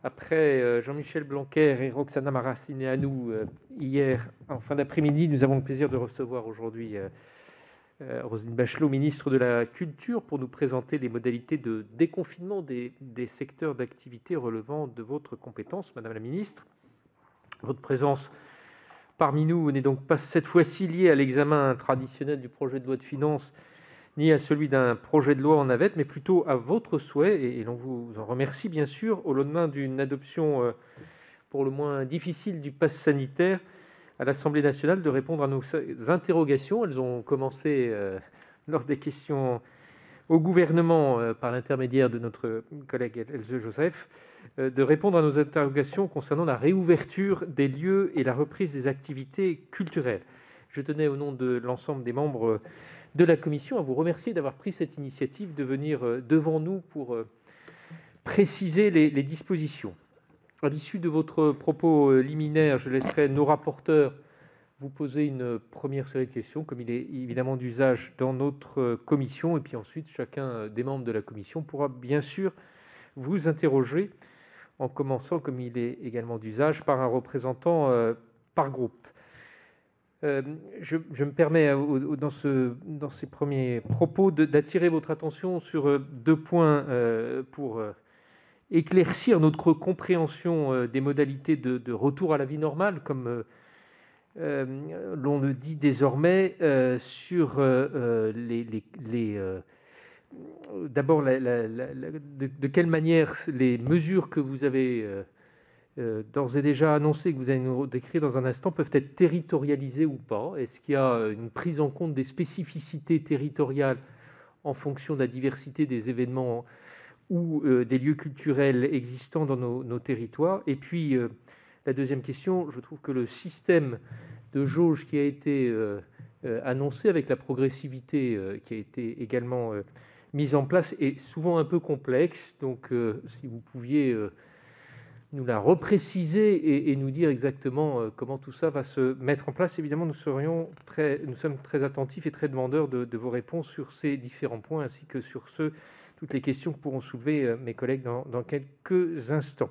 Après Jean-Michel Blanquer et Roxana Maracineanu hier en fin d'après-midi, nous avons le plaisir de recevoir aujourd'hui Roselyne Bachelot, ministre de la Culture, pour nous présenter les modalités de déconfinement des secteurs d'activité relevant de votre compétence, Madame la Ministre. Votre présence parmi nous n'est donc pas cette fois-ci liée à l'examen traditionnel du projet de loi de finances, ni à celui d'un projet de loi en navette, mais plutôt à votre souhait, et l'on vous en remercie bien sûr, au lendemain d'une adoption pour le moins difficile du pass sanitaire à l'Assemblée nationale, de répondre à nos interrogations. Elles ont commencé lors des questions au gouvernement par l'intermédiaire de notre collègue Else Joseph, de répondre à nos interrogations concernant la réouverture des lieux et la reprise des activités culturelles. Je tenais, au nom de l'ensemble des membres de la commission, à vous remercier d'avoir pris cette initiative de venir devant nous pour préciser les dispositions. À l'issue de votre propos liminaire, je laisserai nos rapporteurs vous poser une première série de questions, comme il est évidemment d'usage dans notre commission, et puis ensuite chacun des membres de la commission pourra bien sûr vous interroger, en commençant, comme il est également d'usage, par un représentant par groupe. Je me permets, dans ces premiers propos, d'attirer votre attention sur deux points pour éclaircir notre compréhension des modalités de retour à la vie normale, comme l'on le dit désormais, sur d'abord de quelle manière les mesures que vous avez d'ores et déjà annoncées, que vous allez nous décrire dans un instant, peuvent être territorialisées ou pas. Est-ce qu'il y a une prise en compte des spécificités territoriales en fonction de la diversité des événements ou des lieux culturels existants dans nos territoires? Et puis, la deuxième question, je trouve que le système de jauge qui a été annoncé avec la progressivité qui a été également mise en place est souvent un peu complexe. Donc, si vous pouviez nous la repréciser et nous dire exactement comment tout ça va se mettre en place, évidemment, nous sommes très attentifs et très demandeurs de vos réponses sur ces différents points, ainsi que sur toutes les questions que pourront soulever mes collègues dans quelques instants.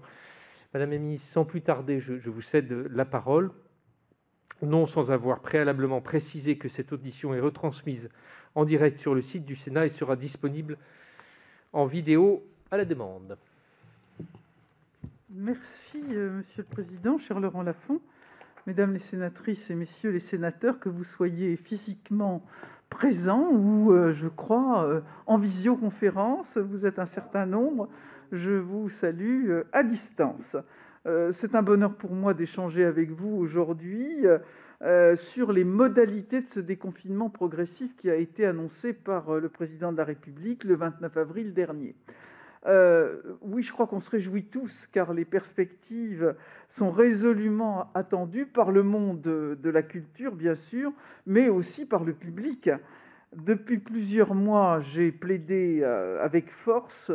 Madame la ministre, sans plus tarder, je vous cède la parole, non sans avoir préalablement précisé que cette audition est retransmise en direct sur le site du Sénat et sera disponible en vidéo à la demande. Merci, Monsieur le Président, cher Laurent Lafont, Mesdames les sénatrices et Messieurs les sénateurs, que vous soyez physiquement présents ou, je crois, en visioconférence, vous êtes un certain nombre, je vous salue à distance. C'est un bonheur pour moi d'échanger avec vous aujourd'hui sur les modalités de ce déconfinement progressif qui a été annoncé par le Président de la République le 29 avril dernier. Oui, je crois qu'on se réjouit tous, car les perspectives sont résolument attendues par le monde de la culture, bien sûr, mais aussi par le public. Depuis plusieurs mois, j'ai plaidé avec force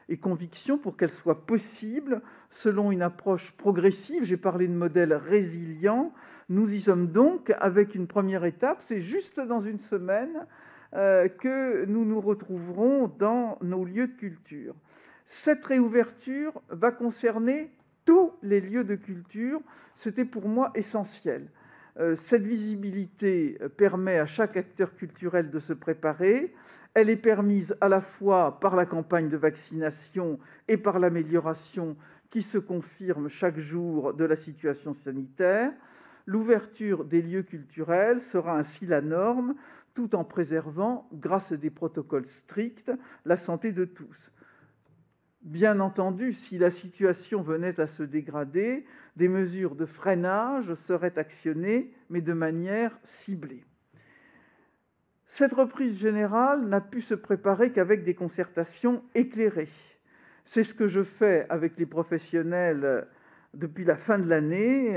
et conviction pour qu'elle soit possible, selon une approche progressive. J'ai parlé de modèle résilient. Nous y sommes donc avec une première étape. C'est juste dans une semaine que nous nous retrouverons dans nos lieux de culture. Cette réouverture va concerner tous les lieux de culture. C'était pour moi essentiel. Cette visibilité permet à chaque acteur culturel de se préparer. Elle est permise à la fois par la campagne de vaccination et par l'amélioration qui se confirme chaque jour de la situation sanitaire. L'ouverture des lieux culturels sera ainsi la norme, tout en préservant, grâce à des protocoles stricts, la santé de tous. Bien entendu, si la situation venait à se dégrader, des mesures de freinage seraient actionnées, mais de manière ciblée. Cette reprise générale n'a pu se préparer qu'avec des concertations éclairées. C'est ce que je fais avec les professionnels depuis la fin de l'année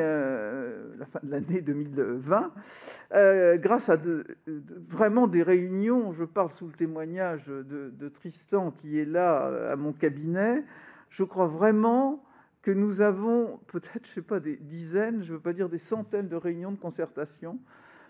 2020, grâce à vraiment des réunions. Je parle sous le témoignage de Tristan qui est là à mon cabinet. Je crois vraiment que nous avons peut-être, je ne sais pas, des dizaines, je ne veux pas dire des centaines de réunions de concertation,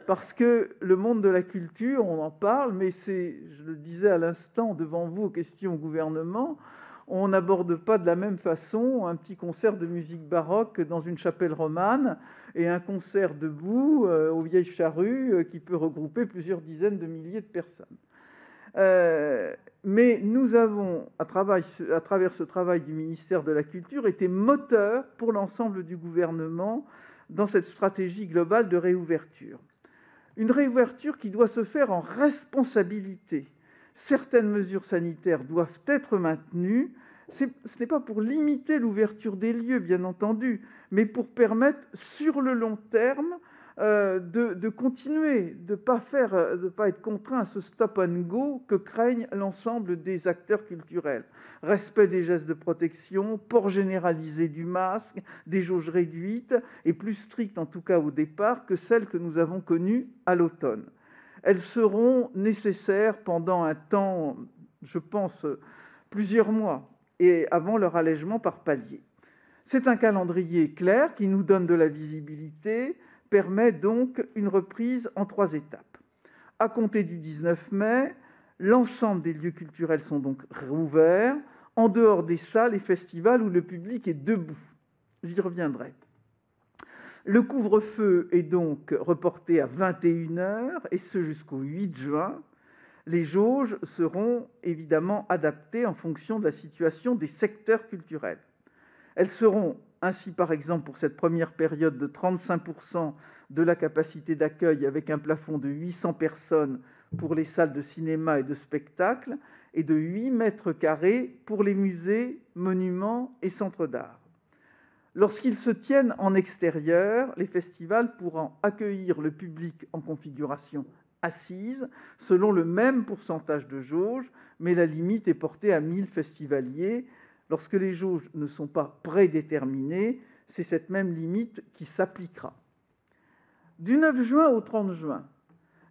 parce que le monde de la culture, on en parle, mais c'est, je le disais à l'instant devant vous aux questions au gouvernement, on n'aborde pas de la même façon un petit concert de musique baroque dans une chapelle romane et un concert debout aux Vieilles Charrues qui peut regrouper plusieurs dizaines de milliers de personnes. Mais nous avons, à travers ce travail du ministère de la Culture, été moteur pour l'ensemble du gouvernement dans cette stratégie globale de réouverture. Une réouverture qui doit se faire en responsabilité. Certaines mesures sanitaires doivent être maintenues. Ce n'est pas pour limiter l'ouverture des lieux, bien entendu, mais pour permettre, sur le long terme, de continuer, de ne pas être contraint à ce stop and go que craignent l'ensemble des acteurs culturels. Respect des gestes de protection, port généralisé du masque, des jauges réduites et plus strictes en tout cas au départ que celles que nous avons connues à l'automne. Elles seront nécessaires pendant un temps, je pense, plusieurs mois, et avant leur allègement par palier. C'est un calendrier clair qui nous donne de la visibilité, permet donc une reprise en 3 étapes. À compter du 19 mai, l'ensemble des lieux culturels sont donc rouverts, en dehors des salles et festivals où le public est debout. J'y reviendrai. Le couvre-feu est donc reporté à 21h, et ce jusqu'au 8 juin. Les jauges seront évidemment adaptées en fonction de la situation des secteurs culturels. Elles seront ainsi, par exemple, pour cette première période, de 35% de la capacité d'accueil avec un plafond de 800 personnes pour les salles de cinéma et de spectacle et de 8 mètres carrés pour les musées, monuments et centres d'art. Lorsqu'ils se tiennent en extérieur, les festivals pourront accueillir le public en configuration assise, selon le même pourcentage de jauge, mais la limite est portée à 1000 festivaliers. Lorsque les jauges ne sont pas prédéterminées, c'est cette même limite qui s'appliquera. Du 9 juin au 30 juin,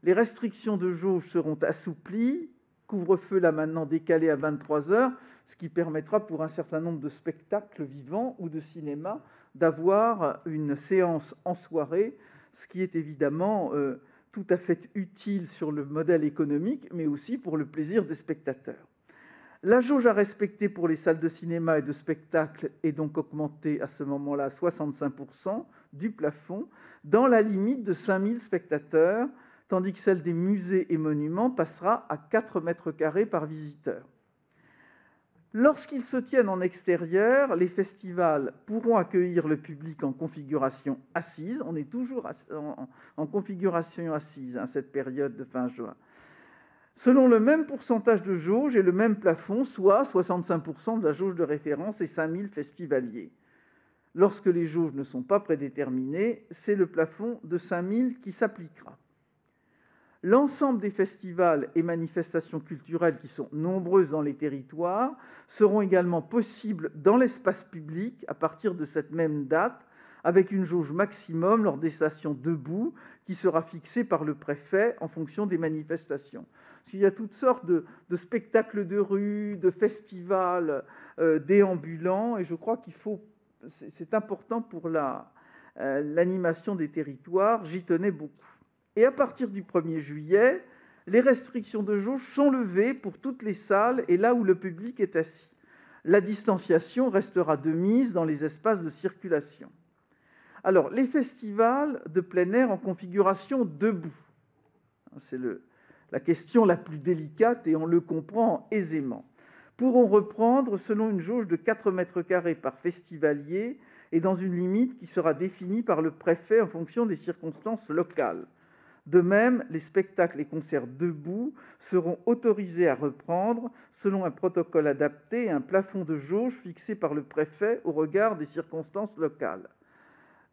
les restrictions de jauge seront assouplies, couvre-feu là maintenant décalé à 23h, ce qui permettra pour un certain nombre de spectacles vivants ou de cinéma d'avoir une séance en soirée, ce qui est évidemment tout à fait utile sur le modèle économique, mais aussi pour le plaisir des spectateurs. La jauge à respecter pour les salles de cinéma et de spectacle est donc augmentée à ce moment-là à 65% du plafond, dans la limite de 5000 spectateurs, tandis que celle des musées et monuments passera à 4 mètres carrés par visiteur. Lorsqu'ils se tiennent en extérieur, les festivals pourront accueillir le public en configuration assise. On est toujours en configuration assise à cette période de fin juin. Selon le même pourcentage de jauge et le même plafond, soit 65% de la jauge de référence et 5000 festivaliers. Lorsque les jauges ne sont pas prédéterminées, c'est le plafond de 5000 qui s'appliquera. L'ensemble des festivals et manifestations culturelles, qui sont nombreuses dans les territoires, seront également possibles dans l'espace public à partir de cette même date, avec une jauge maximum lors des stations debout qui sera fixée par le préfet en fonction des manifestations. Il y a toutes sortes de spectacles de rue, de festivals déambulants, et je crois c'est important pour l'animation des territoires. J'y tenais beaucoup. Et à partir du 1er juillet, les restrictions de jauge sont levées pour toutes les salles et là où le public est assis. La distanciation restera de mise dans les espaces de circulation. Alors, les festivals de plein air en configuration debout, c'est la question la plus délicate et on le comprend aisément, pourront reprendre selon une jauge de 4 mètres carrés par festivalier et dans une limite qui sera définie par le préfet en fonction des circonstances locales. De même, les spectacles et concerts debout seront autorisés à reprendre selon un protocole adapté et un plafond de jauge fixé par le préfet au regard des circonstances locales.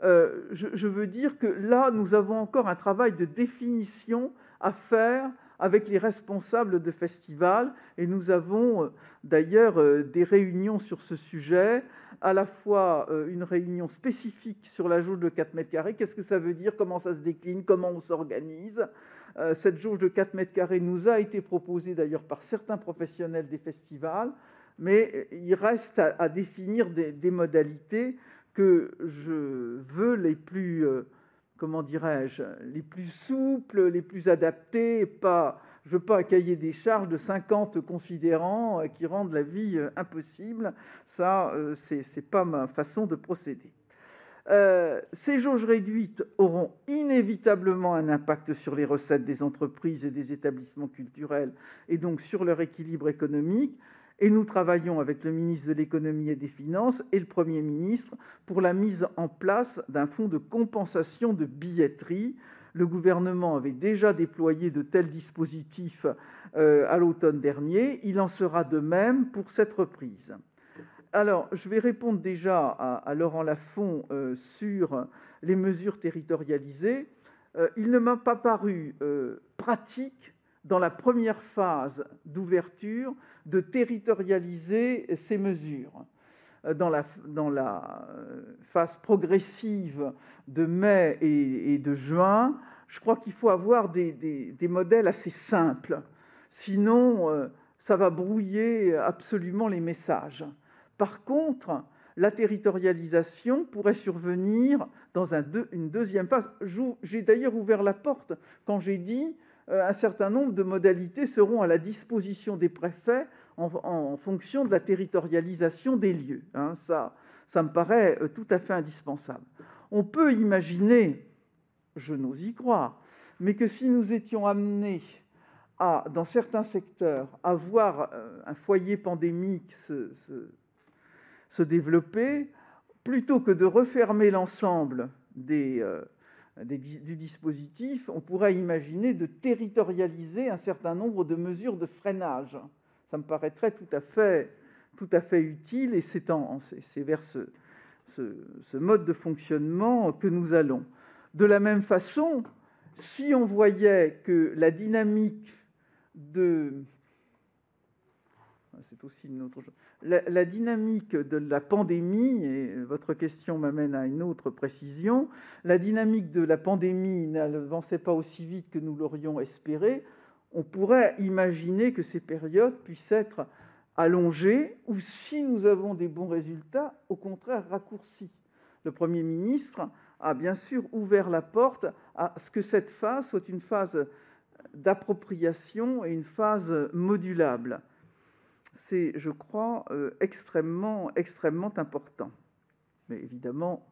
Je veux dire que là, nous avons encore un travail de définition à faire avec les responsables de festivals et nous avons d'ailleurs des réunions sur ce sujet, à la fois une réunion spécifique sur la jauge de 4 mètres carrés, qu'est-ce que ça veut dire, comment ça se décline, comment on s'organise. Cette jauge de 4 mètres carrés nous a été proposée d'ailleurs par certains professionnels des festivals, mais il reste à définir des modalités que je veux les plus, les plus souples, les plus adaptées, pas Je ne veux pas un cahier des charges de 50 considérants qui rendent la vie impossible. Ça, c'est pas ma façon de procéder. Ces jauges réduites auront inévitablement un impact sur les recettes des entreprises et des établissements culturels et donc sur leur équilibre économique. Et nous travaillons avec le ministre de l'Économie et des Finances et le Premier ministre pour la mise en place d'un fonds de compensation de billetterie. Le gouvernement avait déjà déployé de tels dispositifs à l'automne dernier. Il en sera de même pour cette reprise. Alors, je vais répondre déjà à Laurent Lafon sur les mesures territorialisées. Il ne m'a pas paru pratique, dans la première phase d'ouverture, de territorialiser ces mesures. Dans la phase progressive de mai et de juin, je crois qu'il faut avoir des modèles assez simples. Sinon, ça va brouiller absolument les messages. Par contre, la territorialisation pourrait survenir dans une deuxième phase. J'ai d'ailleurs ouvert la porte quand j'ai dit un certain nombre de modalités seront à la disposition des préfets en fonction de la territorialisation des lieux. Ça me paraît tout à fait indispensable. On peut imaginer, je n'ose y croire, mais que si nous étions amenés à, dans certains secteurs, à voir un foyer pandémique se développer, plutôt que de refermer l'ensemble du dispositif, on pourrait imaginer de territorialiser un certain nombre de mesures de freinage. Ça me paraîtrait tout à fait utile et c'est vers ce mode de fonctionnement que nous allons. De la même façon, si on voyait que la dynamique c'est aussi une autre chose. La dynamique de la pandémie, et votre question m'amène à une autre précision, la dynamique de la pandémie n'avançait pas aussi vite que nous l'aurions espéré, on pourrait imaginer que ces périodes puissent être allongées ou, si nous avons des bons résultats, au contraire raccourcies. Le Premier ministre a bien sûr ouvert la porte à ce que cette phase soit une phase d'appropriation et une phase modulable. C'est, je crois, extrêmement important. Mais évidemment,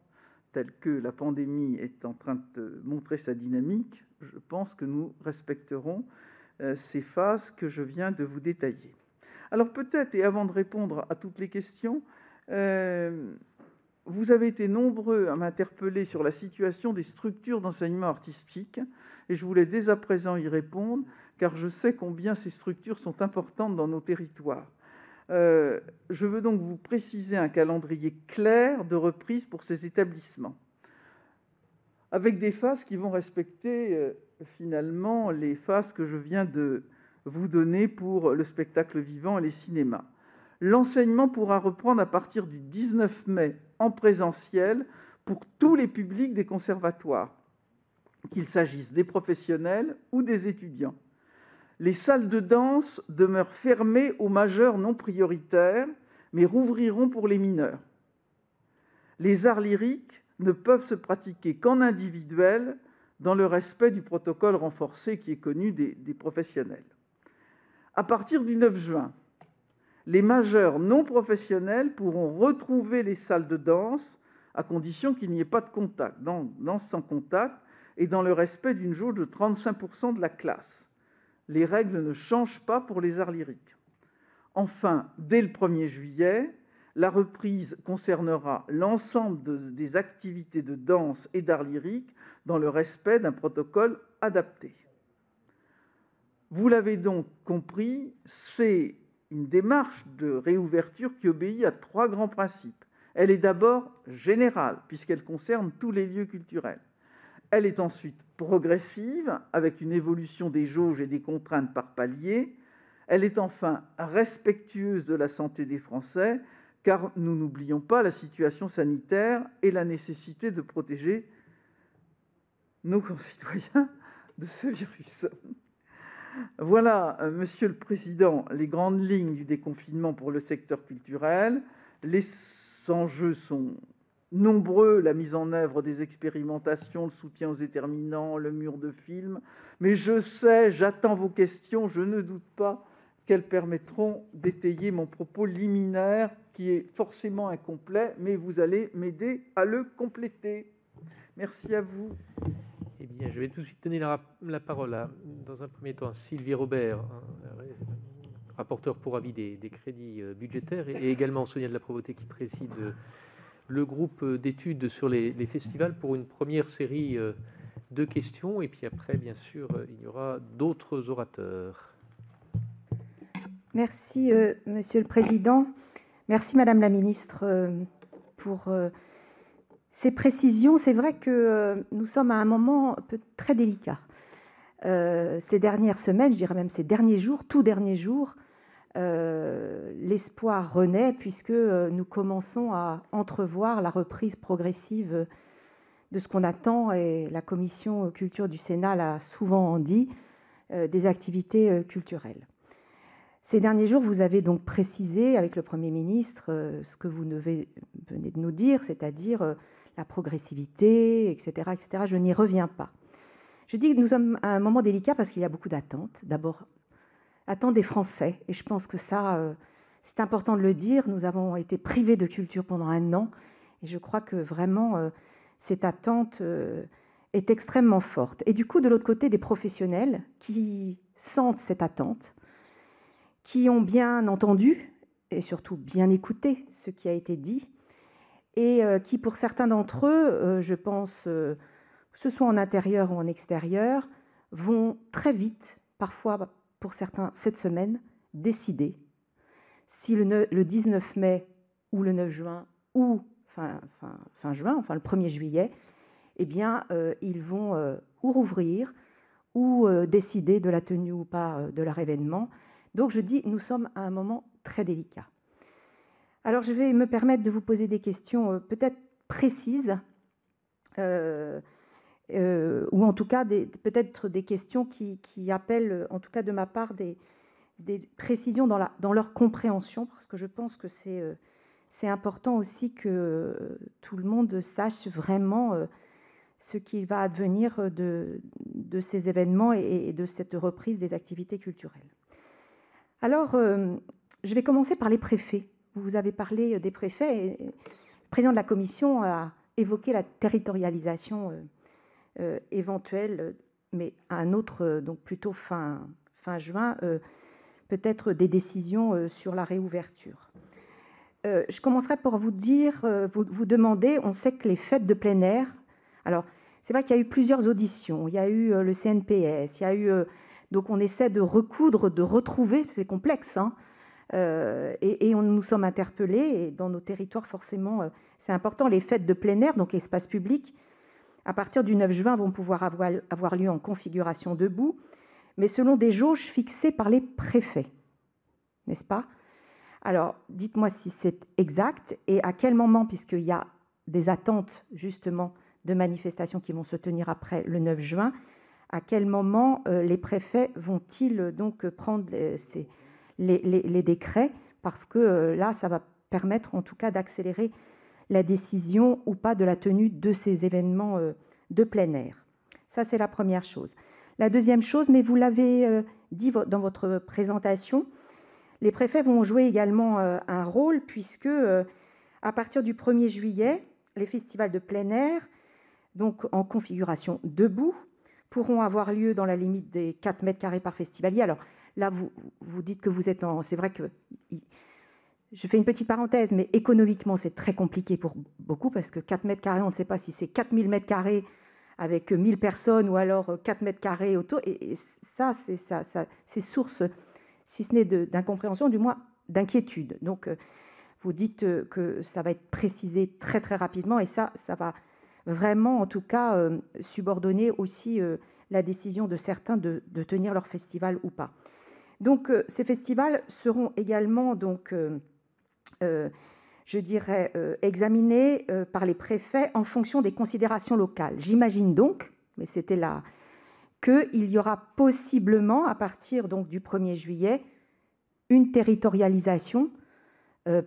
tel que la pandémie est en train de montrer sa dynamique, je pense que nous respecterons ces phases que je viens de vous détailler. Alors peut-être, et avant de répondre à toutes les questions, vous avez été nombreux à m'interpeller sur la situation des structures d'enseignement artistique, et je voulais dès à présent y répondre, car je sais combien ces structures sont importantes dans nos territoires. Je veux donc vous préciser un calendrier clair de reprise pour ces établissements, avec des phases qui vont respecter finalement les phases que je viens de vous donner pour le spectacle vivant et les cinémas. L'enseignement pourra reprendre à partir du 19 mai en présentiel pour tous les publics des conservatoires, qu'il s'agisse des professionnels ou des étudiants. Les salles de danse demeurent fermées aux majeurs non prioritaires, mais rouvriront pour les mineurs. Les arts lyriques ne peuvent se pratiquer qu'en individuel, dans le respect du protocole renforcé qui est connu des professionnels. À partir du 9 juin, les majeurs non professionnels pourront retrouver les salles de danse à condition qu'il n'y ait pas de contact, danse sans contact, et dans le respect d'une jauge de 35% de la classe. Les règles ne changent pas pour les arts lyriques. Enfin, dès le 1er juillet, la reprise concernera l'ensemble des activités de danse et d'art lyrique dans le respect d'un protocole adapté. Vous l'avez donc compris, c'est une démarche de réouverture qui obéit à 3 grands principes. Elle est d'abord générale, puisqu'elle concerne tous les lieux culturels. Elle est ensuite progressive, avec une évolution des jauges et des contraintes par palier. Elle est enfin respectueuse de la santé des Français, car nous n'oublions pas la situation sanitaire et la nécessité de protéger nos concitoyens de ce virus. Voilà, Monsieur le Président, les grandes lignes du déconfinement pour le secteur culturel. Les enjeux sont nombreux la mise en œuvre des expérimentations, le soutien aux déterminants, le mur de film. Mais j'attends vos questions, je ne doute pas qu'elles permettront d'étayer mon propos liminaire, qui est forcément incomplet, mais vous allez m'aider à le compléter. Merci à vous. Eh bien, je vais tout de suite donner la parole dans un premier temps, à Sylvie Robert, rapporteur pour avis des crédits budgétaires, et également Sonia de la Provoté qui préside le groupe d'études sur les festivals pour une première série de questions. Et puis après, bien sûr, il y aura d'autres orateurs. Merci, Monsieur le Président. Merci, Madame la Ministre, pour ces précisions. C'est vrai que nous sommes à un moment très délicat. Ces dernières semaines, je dirais même ces derniers jours, tout dernier jour, l'espoir renaît puisque nous commençons à entrevoir la reprise progressive de ce qu'on attend, et la Commission culture du Sénat l'a souvent dit, des activités culturelles. Ces derniers jours, vous avez donc précisé avec le Premier ministre ce que vous venez de nous dire, c'est-à-dire la progressivité, etc., etc. Je n'y reviens pas. Je dis que nous sommes à un moment délicat parce qu'il y a beaucoup d'attentes. D'abord, attentes des Français, et je pense que ça, c'est important de le dire. Nous avons été privés de culture pendant 1 an, et je crois que vraiment, cette attente est extrêmement forte. Et du coup, de l'autre côté, des professionnels qui sentent cette attente, qui ont bien entendu et surtout bien écouté ce qui a été dit, et qui, pour certains d'entre eux, je pense, que ce soit en intérieur ou en extérieur, vont très vite, parfois pour certains cette semaine, décider si le 19 mai ou le 9 juin ou fin juin, enfin le 1er juillet, eh bien, ils vont ou rouvrir ou décider de la tenue ou pas de leur événement. Donc je dis, nous sommes à un moment très délicat. Alors je vais me permettre de vous poser des questions peut-être précises, ou en tout cas peut-être des questions qui appellent, en tout cas de ma part, des précisions dans leur compréhension, parce que je pense que c'est important aussi que tout le monde sache vraiment ce qu'il va advenir de ces événements et de cette reprise des activités culturelles. Alors, je vais commencer par les préfets. Vous avez parlé des préfets, et le président de la Commission a évoqué la territorialisation éventuelle, mais à un autre, donc plutôt fin juin, peut-être des décisions sur la réouverture. Je commencerai par vous dire, vous demander, on sait que les fêtes de plein air, alors c'est vrai qu'il y a eu plusieurs auditions, il y a eu le CNPS, il y a eu... donc on essaie de recoudre, de retrouver, c'est complexe, hein, et nous sommes interpellés, et dans nos territoires forcément, c'est important, les fêtes de plein air, donc espace public, à partir du 9 juin, vont pouvoir avoir lieu en configuration debout, mais selon des jauges fixées par les préfets, n'est-ce pas? Alors, dites-moi si c'est exact, et à quel moment, puisqu'il y a des attentes justement de manifestations qui vont se tenir après le 9 juin, à quel moment les préfets vont-ils donc prendre les décrets, parce que là, ça va permettre en tout cas d'accélérer la décision ou pas de la tenue de ces événements de plein air. Ça, c'est la première chose. La deuxième chose, mais vous l'avez dit dans votre présentation, les préfets vont jouer également un rôle, puisque à partir du 1er juillet, les festivals de plein air, donc en configuration debout, pourront avoir lieu dans la limite des 4 mètres carrés par festivalier. Alors là, vous dites que vous êtes en... C'est vrai que... Je fais une petite parenthèse, mais économiquement, c'est très compliqué pour beaucoup, parce que 4 mètres carrés, on ne sait pas si c'est 4000 mètres carrés avec 1000 personnes, ou alors 4 mètres carrés autour. Et ça, c'est source, si ce n'est d'incompréhension, du moins d'inquiétude. Donc, vous dites que ça va être précisé très, très rapidement, et ça va vraiment, en tout cas, subordonner aussi la décision de certains de tenir leur festival ou pas. Donc, ces festivals seront également, donc, je dirais, examinés par les préfets en fonction des considérations locales. J'imagine donc, mais c'était là, qu'il y aura possiblement, à partir donc du 1er juillet, une territorialisation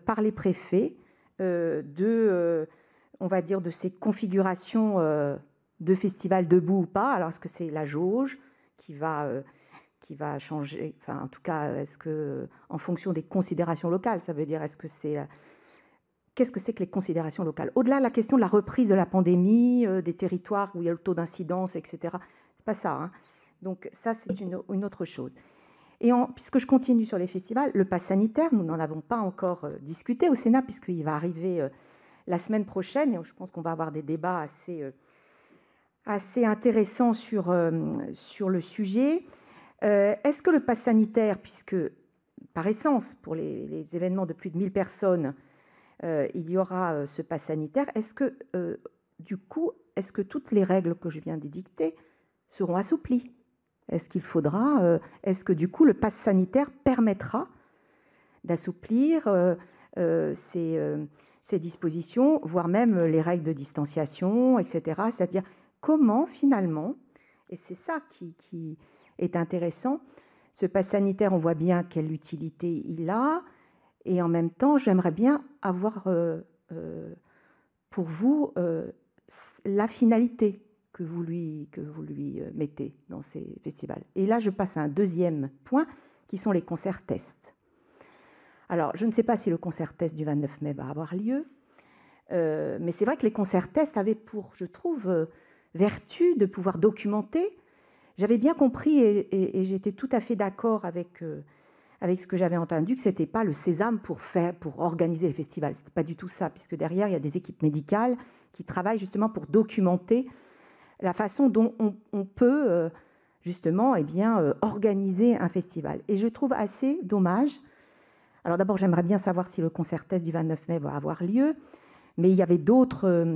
par les préfets on va dire, de ces configurations de festivals debout ou pas. Alors, est-ce que c'est la jauge qui va changer, enfin, en tout cas, est-ce que, en fonction des considérations locales, ça veut dire, qu'est-ce que c'est que les considérations locales? Au-delà de la question de la reprise de la pandémie, des territoires où il y a le taux d'incidence, etc., c'est pas ça, hein. Donc ça, c'est une autre chose. Et puisque je continue sur les festivals, le pass sanitaire, nous n'en avons pas encore discuté au Sénat, puisqu'il va arriver la semaine prochaine, et je pense qu'on va avoir des débats assez intéressants sur le sujet. Est-ce que le pass sanitaire, puisque par essence, pour les événements de plus de 1000 personnes, il y aura ce pass sanitaire, est-ce que du coup, est-ce que toutes les règles que je viens d'édicter seront assouplies? Est-ce qu'il faudra, est-ce que du coup le pass sanitaire permettra d'assouplir ces dispositions, voire même les règles de distanciation, etc. C'est-à-dire comment finalement, et c'est ça qui est intéressant, ce pass sanitaire, on voit bien quelle utilité il a, et en même temps, j'aimerais bien avoir pour vous la finalité que vous lui mettez dans ces festivals. Et là, je passe à un deuxième point, qui sont les concerts tests. Alors, je ne sais pas si le concert test du 29 mai va avoir lieu, mais c'est vrai que les concerts tests avaient pour, je trouve, vertu de pouvoir documenter. J'avais bien compris, et j'étais tout à fait d'accord avec ce que j'avais entendu, que ce n'était pas le sésame pour organiser les festivals. Ce n'était pas du tout ça, puisque derrière, il y a des équipes médicales qui travaillent justement pour documenter la façon dont on peut justement organiser un festival. Et je trouve assez dommage. Alors d'abord, j'aimerais bien savoir si le concert test du 29 mai va avoir lieu, mais il y avait d'autres,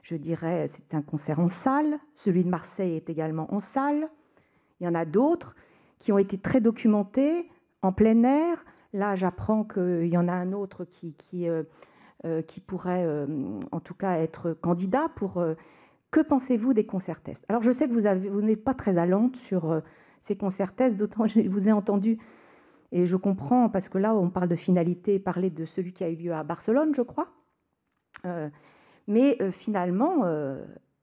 je dirais, c'est un concert en salle. Celui de Marseille est également en salle. Il y en a d'autres qui ont été très documentés en plein air. Là, j'apprends qu'il y en a un autre qui pourrait en tout cas être candidat pour... Que pensez-vous des concerts tests? Alors, je sais que vous n'êtes pas très allante sur ces concerts tests, d'autant que je vous ai entendu, et je comprends, parce que là, on parle de finalité, parler de celui qui a eu lieu à Barcelone, je crois. Mais finalement,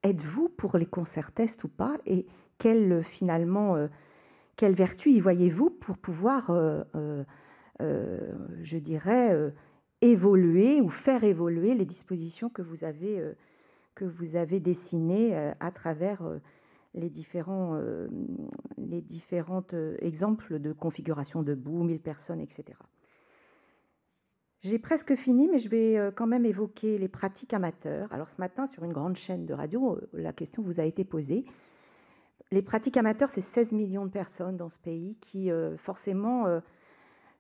êtes-vous pour les concerts tests ou pas? Et quelle vertu y voyez-vous pour pouvoir, je dirais, évoluer ou faire évoluer les dispositions que vous avez dessinées à travers les différents exemples de configuration debout, 1000 personnes, etc. J'ai presque fini, mais je vais quand même évoquer les pratiques amateurs. Alors ce matin, sur une grande chaîne de radio, la question vous a été posée. Les pratiques amateurs, c'est 16 millions de personnes dans ce pays qui, forcément,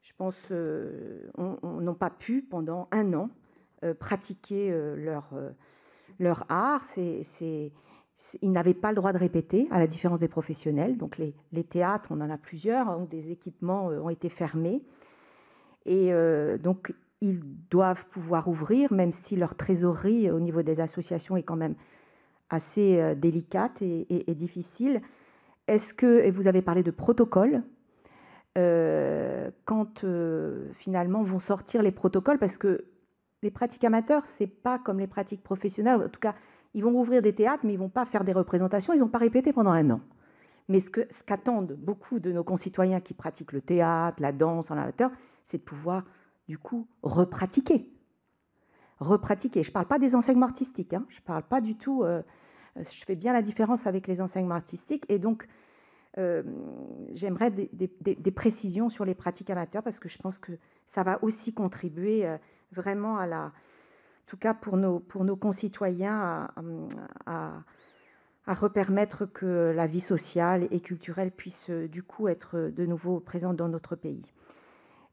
je pense, n'ont pas pu, pendant un an, pratiquer leur art. Ils n'avaient pas le droit de répéter, à la différence des professionnels. Donc les théâtres, on en a plusieurs, où des équipements ont été fermés. Et donc, ils doivent pouvoir ouvrir, même si leur trésorerie au niveau des associations est quand même assez délicate et difficile. Est-ce que, et vous avez parlé de protocole, quand finalement vont sortir les protocoles, parce que les pratiques amateurs, ce n'est pas comme les pratiques professionnelles. En tout cas, ils vont ouvrir des théâtres, mais ils ne vont pas faire des représentations, ils n'ont pas répété pendant un an. Mais ce qu'attendent beaucoup de nos concitoyens qui pratiquent le théâtre, la danse en amateur, c'est de pouvoir, du coup, repratiquer. Je ne parle pas des enseignements artistiques, hein. Je ne parle pas du tout... je fais bien la différence avec les enseignements artistiques. Et donc, j'aimerais des précisions sur les pratiques amateurs, parce que je pense que ça va aussi contribuer vraiment en tout cas pour nos concitoyens, à repermettre que la vie sociale et culturelle puisse du coup être de nouveau présente dans notre pays.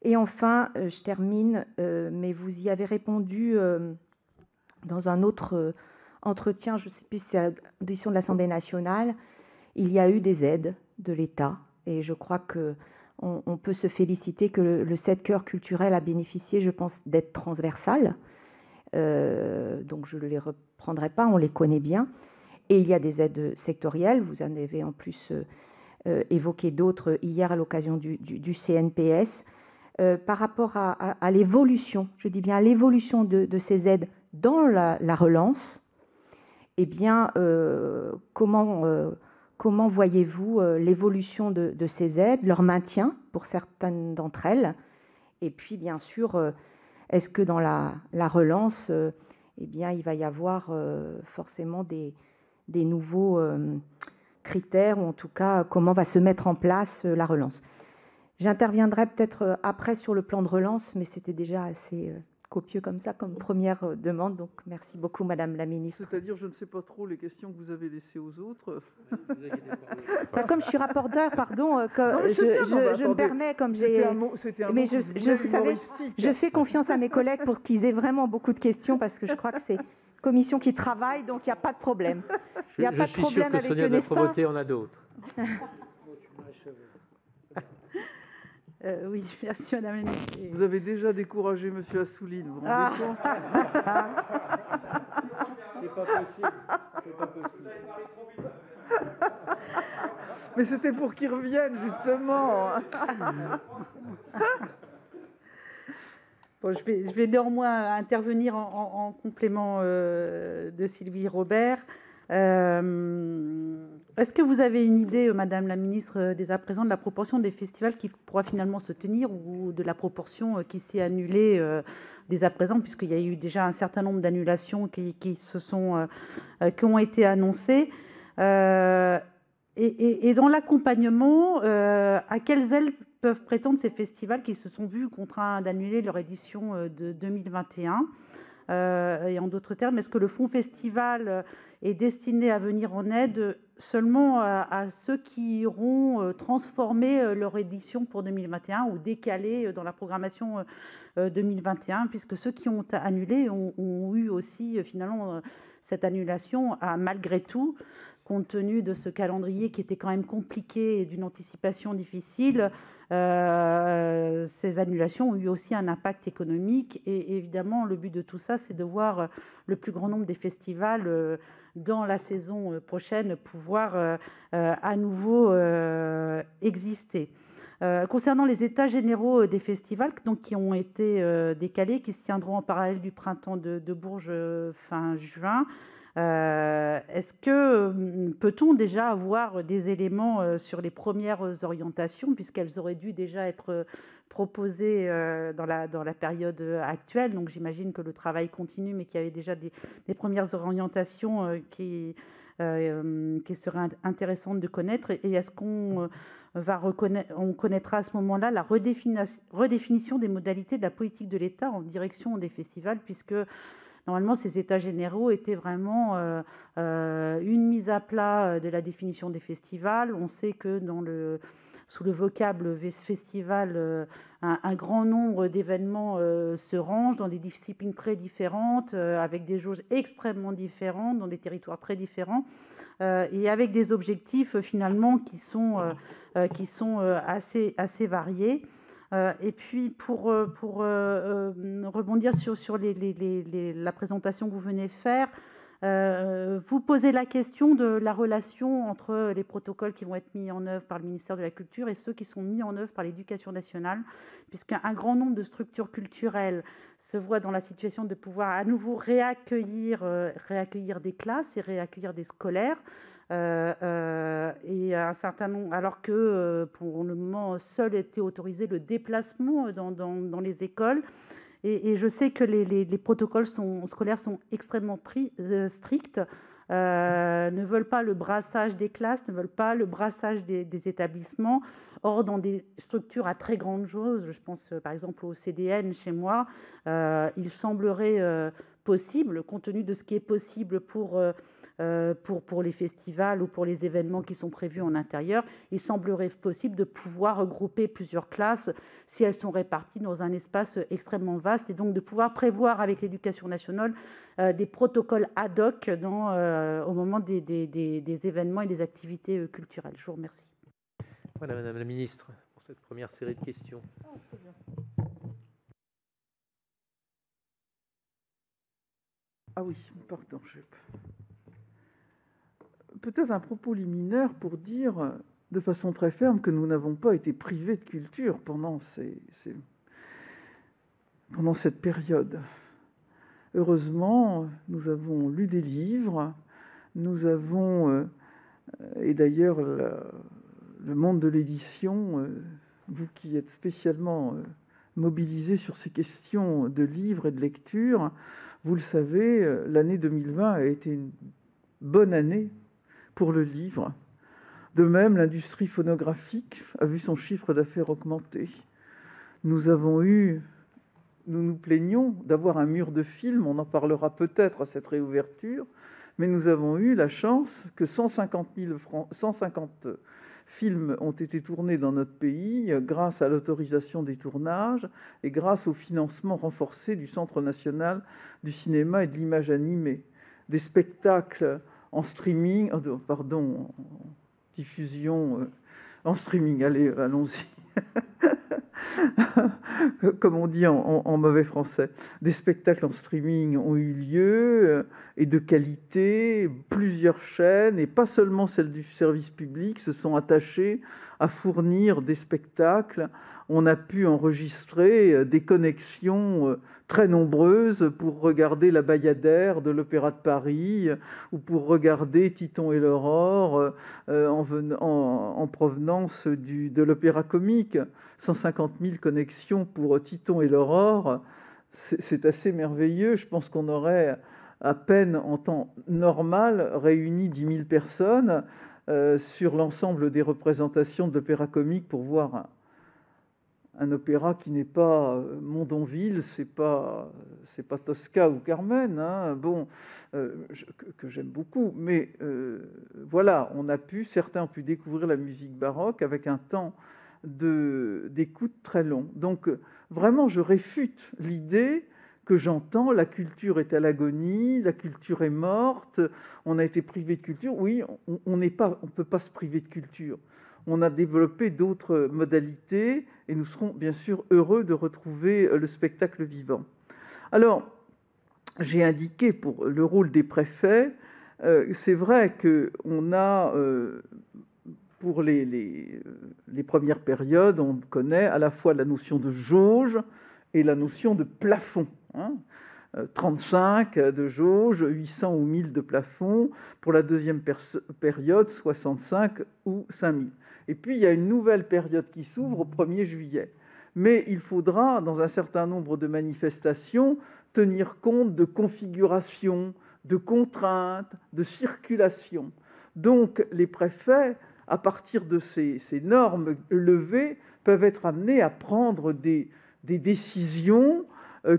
Et enfin, je termine, mais vous y avez répondu dans un autre entretien, je ne sais plus si c'est à l'audition de l'Assemblée nationale, il y a eu des aides de l'État, et je crois qu'on peut se féliciter que le 7 cœurs culturel a bénéficié, je pense, d'aides transversales. Donc je ne les reprendrai pas, on les connaît bien. Et il y a des aides sectorielles, vous en avez en plus évoqué d'autres hier à l'occasion du CNPS. Par rapport à l'évolution, je dis bien à l'évolution de ces aides dans la relance, eh bien, comment voyez-vous l'évolution de ces aides, leur maintien pour certaines d'entre elles? Et puis, bien sûr, est-ce que dans la relance, eh bien, il va y avoir forcément des nouveaux critères, ou en tout cas, comment va se mettre en place la relance? J'interviendrai peut-être après sur le plan de relance, mais c'était déjà assez copieux comme ça, comme première demande. Donc, merci beaucoup, Madame la Ministre. C'est-à-dire, je ne sais pas trop les questions que vous avez laissées aux autres. Comme je suis rapporteur, pardon, je me permets, comme j'ai... Mais vous savez, je fais confiance à mes collègues pour qu'ils aient vraiment beaucoup de questions, parce que je crois que c'est une commission qui travaille, donc il n'y a pas de problème. Il n'y a pas de problème avec eux, Sonia de la Provoté en a d'autres. Oui, merci Madame la Ministre. Vous avez déjà découragé M. Assouline, vous vous rendez compte? C'est pas possible. C'est pas possible. Mais c'était pour qu'il revienne, justement. Bon, je vais néanmoins intervenir en complément de Sylvie Robert. Est-ce que vous avez une idée, Madame la Ministre, dès à présent, de la proportion des festivals qui pourra finalement se tenir, ou de la proportion qui s'est annulée dès à présent, puisqu'il y a eu déjà un certain nombre d'annulations qui ont été annoncées, et dans l'accompagnement, à quelles ailes peuvent prétendre ces festivals qui se sont vus contraints d'annuler leur édition de 2021? Et en d'autres termes, est-ce que le fonds festival est destiné à venir en aide seulement à ceux qui auront transformé leur édition pour 2021 ou décalé dans la programmation 2021, puisque ceux qui ont annulé ont eu aussi finalement cette annulation malgré tout, compte tenu de ce calendrier qui était quand même compliqué et d'une anticipation difficile. Ces annulations ont eu aussi un impact économique, et évidemment le but de tout ça, c'est de voir le plus grand nombre des festivals dans la saison prochaine pouvoir à nouveau exister. Concernant les états généraux des festivals, donc, qui ont été décalés, qui se tiendront en parallèle du printemps de Bourges fin juin, est-ce que peut-on déjà avoir des éléments sur les premières orientations, puisqu'elles auraient dû déjà être proposées dans la période actuelle? Donc j'imagine que le travail continue, mais qu'il y avait déjà des premières orientations qui seraient intéressantes de connaître. Et est-ce qu'on connaîtra à ce moment-là la redéfinition des modalités de la politique de l'État en direction des festivals, puisque normalement, ces états généraux étaient vraiment une mise à plat de la définition des festivals. On sait que sous le vocable festival, un grand nombre d'événements se rangent dans des disciplines très différentes, avec des jauges extrêmement différentes, dans des territoires très différents, et avec des objectifs finalement qui sont assez variés. Et puis, pour rebondir sur la présentation que vous venez de faire, vous posez la question de la relation entre les protocoles qui vont être mis en œuvre par le ministère de la Culture et ceux qui sont mis en œuvre par l'Éducation nationale, puisqu'un grand nombre de structures culturelles se voient dans la situation de pouvoir à nouveau réaccueillir des classes et réaccueillir des scolaires. Et un certain nombre, alors que pour le moment seul était autorisé le déplacement dans les écoles, et je sais que les protocoles scolaires sont extrêmement stricts, ne veulent pas le brassage des classes, ne veulent pas le brassage des établissements. Or, dans des structures à très grande jauge, je pense par exemple au CDN chez moi, il semblerait possible, compte tenu de ce qui est possible pour les festivals ou pour les événements qui sont prévus en intérieur, il semblerait possible de pouvoir regrouper plusieurs classes si elles sont réparties dans un espace extrêmement vaste, et donc de pouvoir prévoir avec l'Éducation nationale des protocoles ad hoc au moment des événements et des activités culturelles. Je vous remercie. Voilà, Madame la Ministre, pour cette première série de questions. Ah oui, pardon, peut-être un propos liminaire pour dire de façon très ferme que nous n'avons pas été privés de culture pendant cette période. Heureusement, nous avons lu des livres, nous avons, et d'ailleurs le monde de l'édition, vous qui êtes spécialement mobilisés sur ces questions de livres et de lecture, vous le savez, l'année 2020 a été une bonne année pour le livre. De même, l'industrie phonographique a vu son chiffre d'affaires augmenter. Nous nous plaignons d'avoir un mur de films, on en parlera peut-être à cette réouverture, mais nous avons eu la chance que 150 films ont été tournés dans notre pays grâce à l'autorisation des tournages et grâce au financement renforcé du Centre national du cinéma et de l'image animée. Des spectacles en streaming, en diffusion en streaming, allez, allons-y. Comme on dit en mauvais français. Des spectacles en streaming ont eu lieu et de qualité. Plusieurs chaînes, et pas seulement celles du service public, se sont attachées à fournir des spectacles. On a pu enregistrer des connexions très nombreuses pour regarder La Bayadère de l'Opéra de Paris ou pour regarder Titon et l'Aurore en provenance de l'Opéra Comique. 150 000 connexions pour Titon et l'Aurore, c'est assez merveilleux. Je pense qu'on aurait à peine en temps normal réuni 10 000 personnes sur l'ensemble des représentations de l'Opéra Comique pour voir un opéra qui n'est pas Mondonville, c'est pas Tosca ou Carmen, hein, que j'aime beaucoup, mais voilà, certains ont pu découvrir la musique baroque avec un temps d'écoute très long. Donc vraiment, je réfute l'idée que j'entends, la culture est à l'agonie, la culture est morte, on a été privé de culture. Oui, on ne peut pas se priver de culture. On a développé d'autres modalités et nous serons bien sûr heureux de retrouver le spectacle vivant. Alors, j'ai indiqué pour le rôle des préfets, c'est vrai qu'on a, pour les premières périodes, on connaît à la fois la notion de jauge et la notion de plafond. 35 de jauge, 800 ou 1000 de plafond. Pour la deuxième période, 65 ou 5000. Et puis, il y a une nouvelle période qui s'ouvre au 1er juillet. Mais il faudra, dans un certain nombre de manifestations, tenir compte de configurations, de contraintes, de circulation. Donc, les préfets, à partir de ces normes levées, peuvent être amenés à prendre des décisions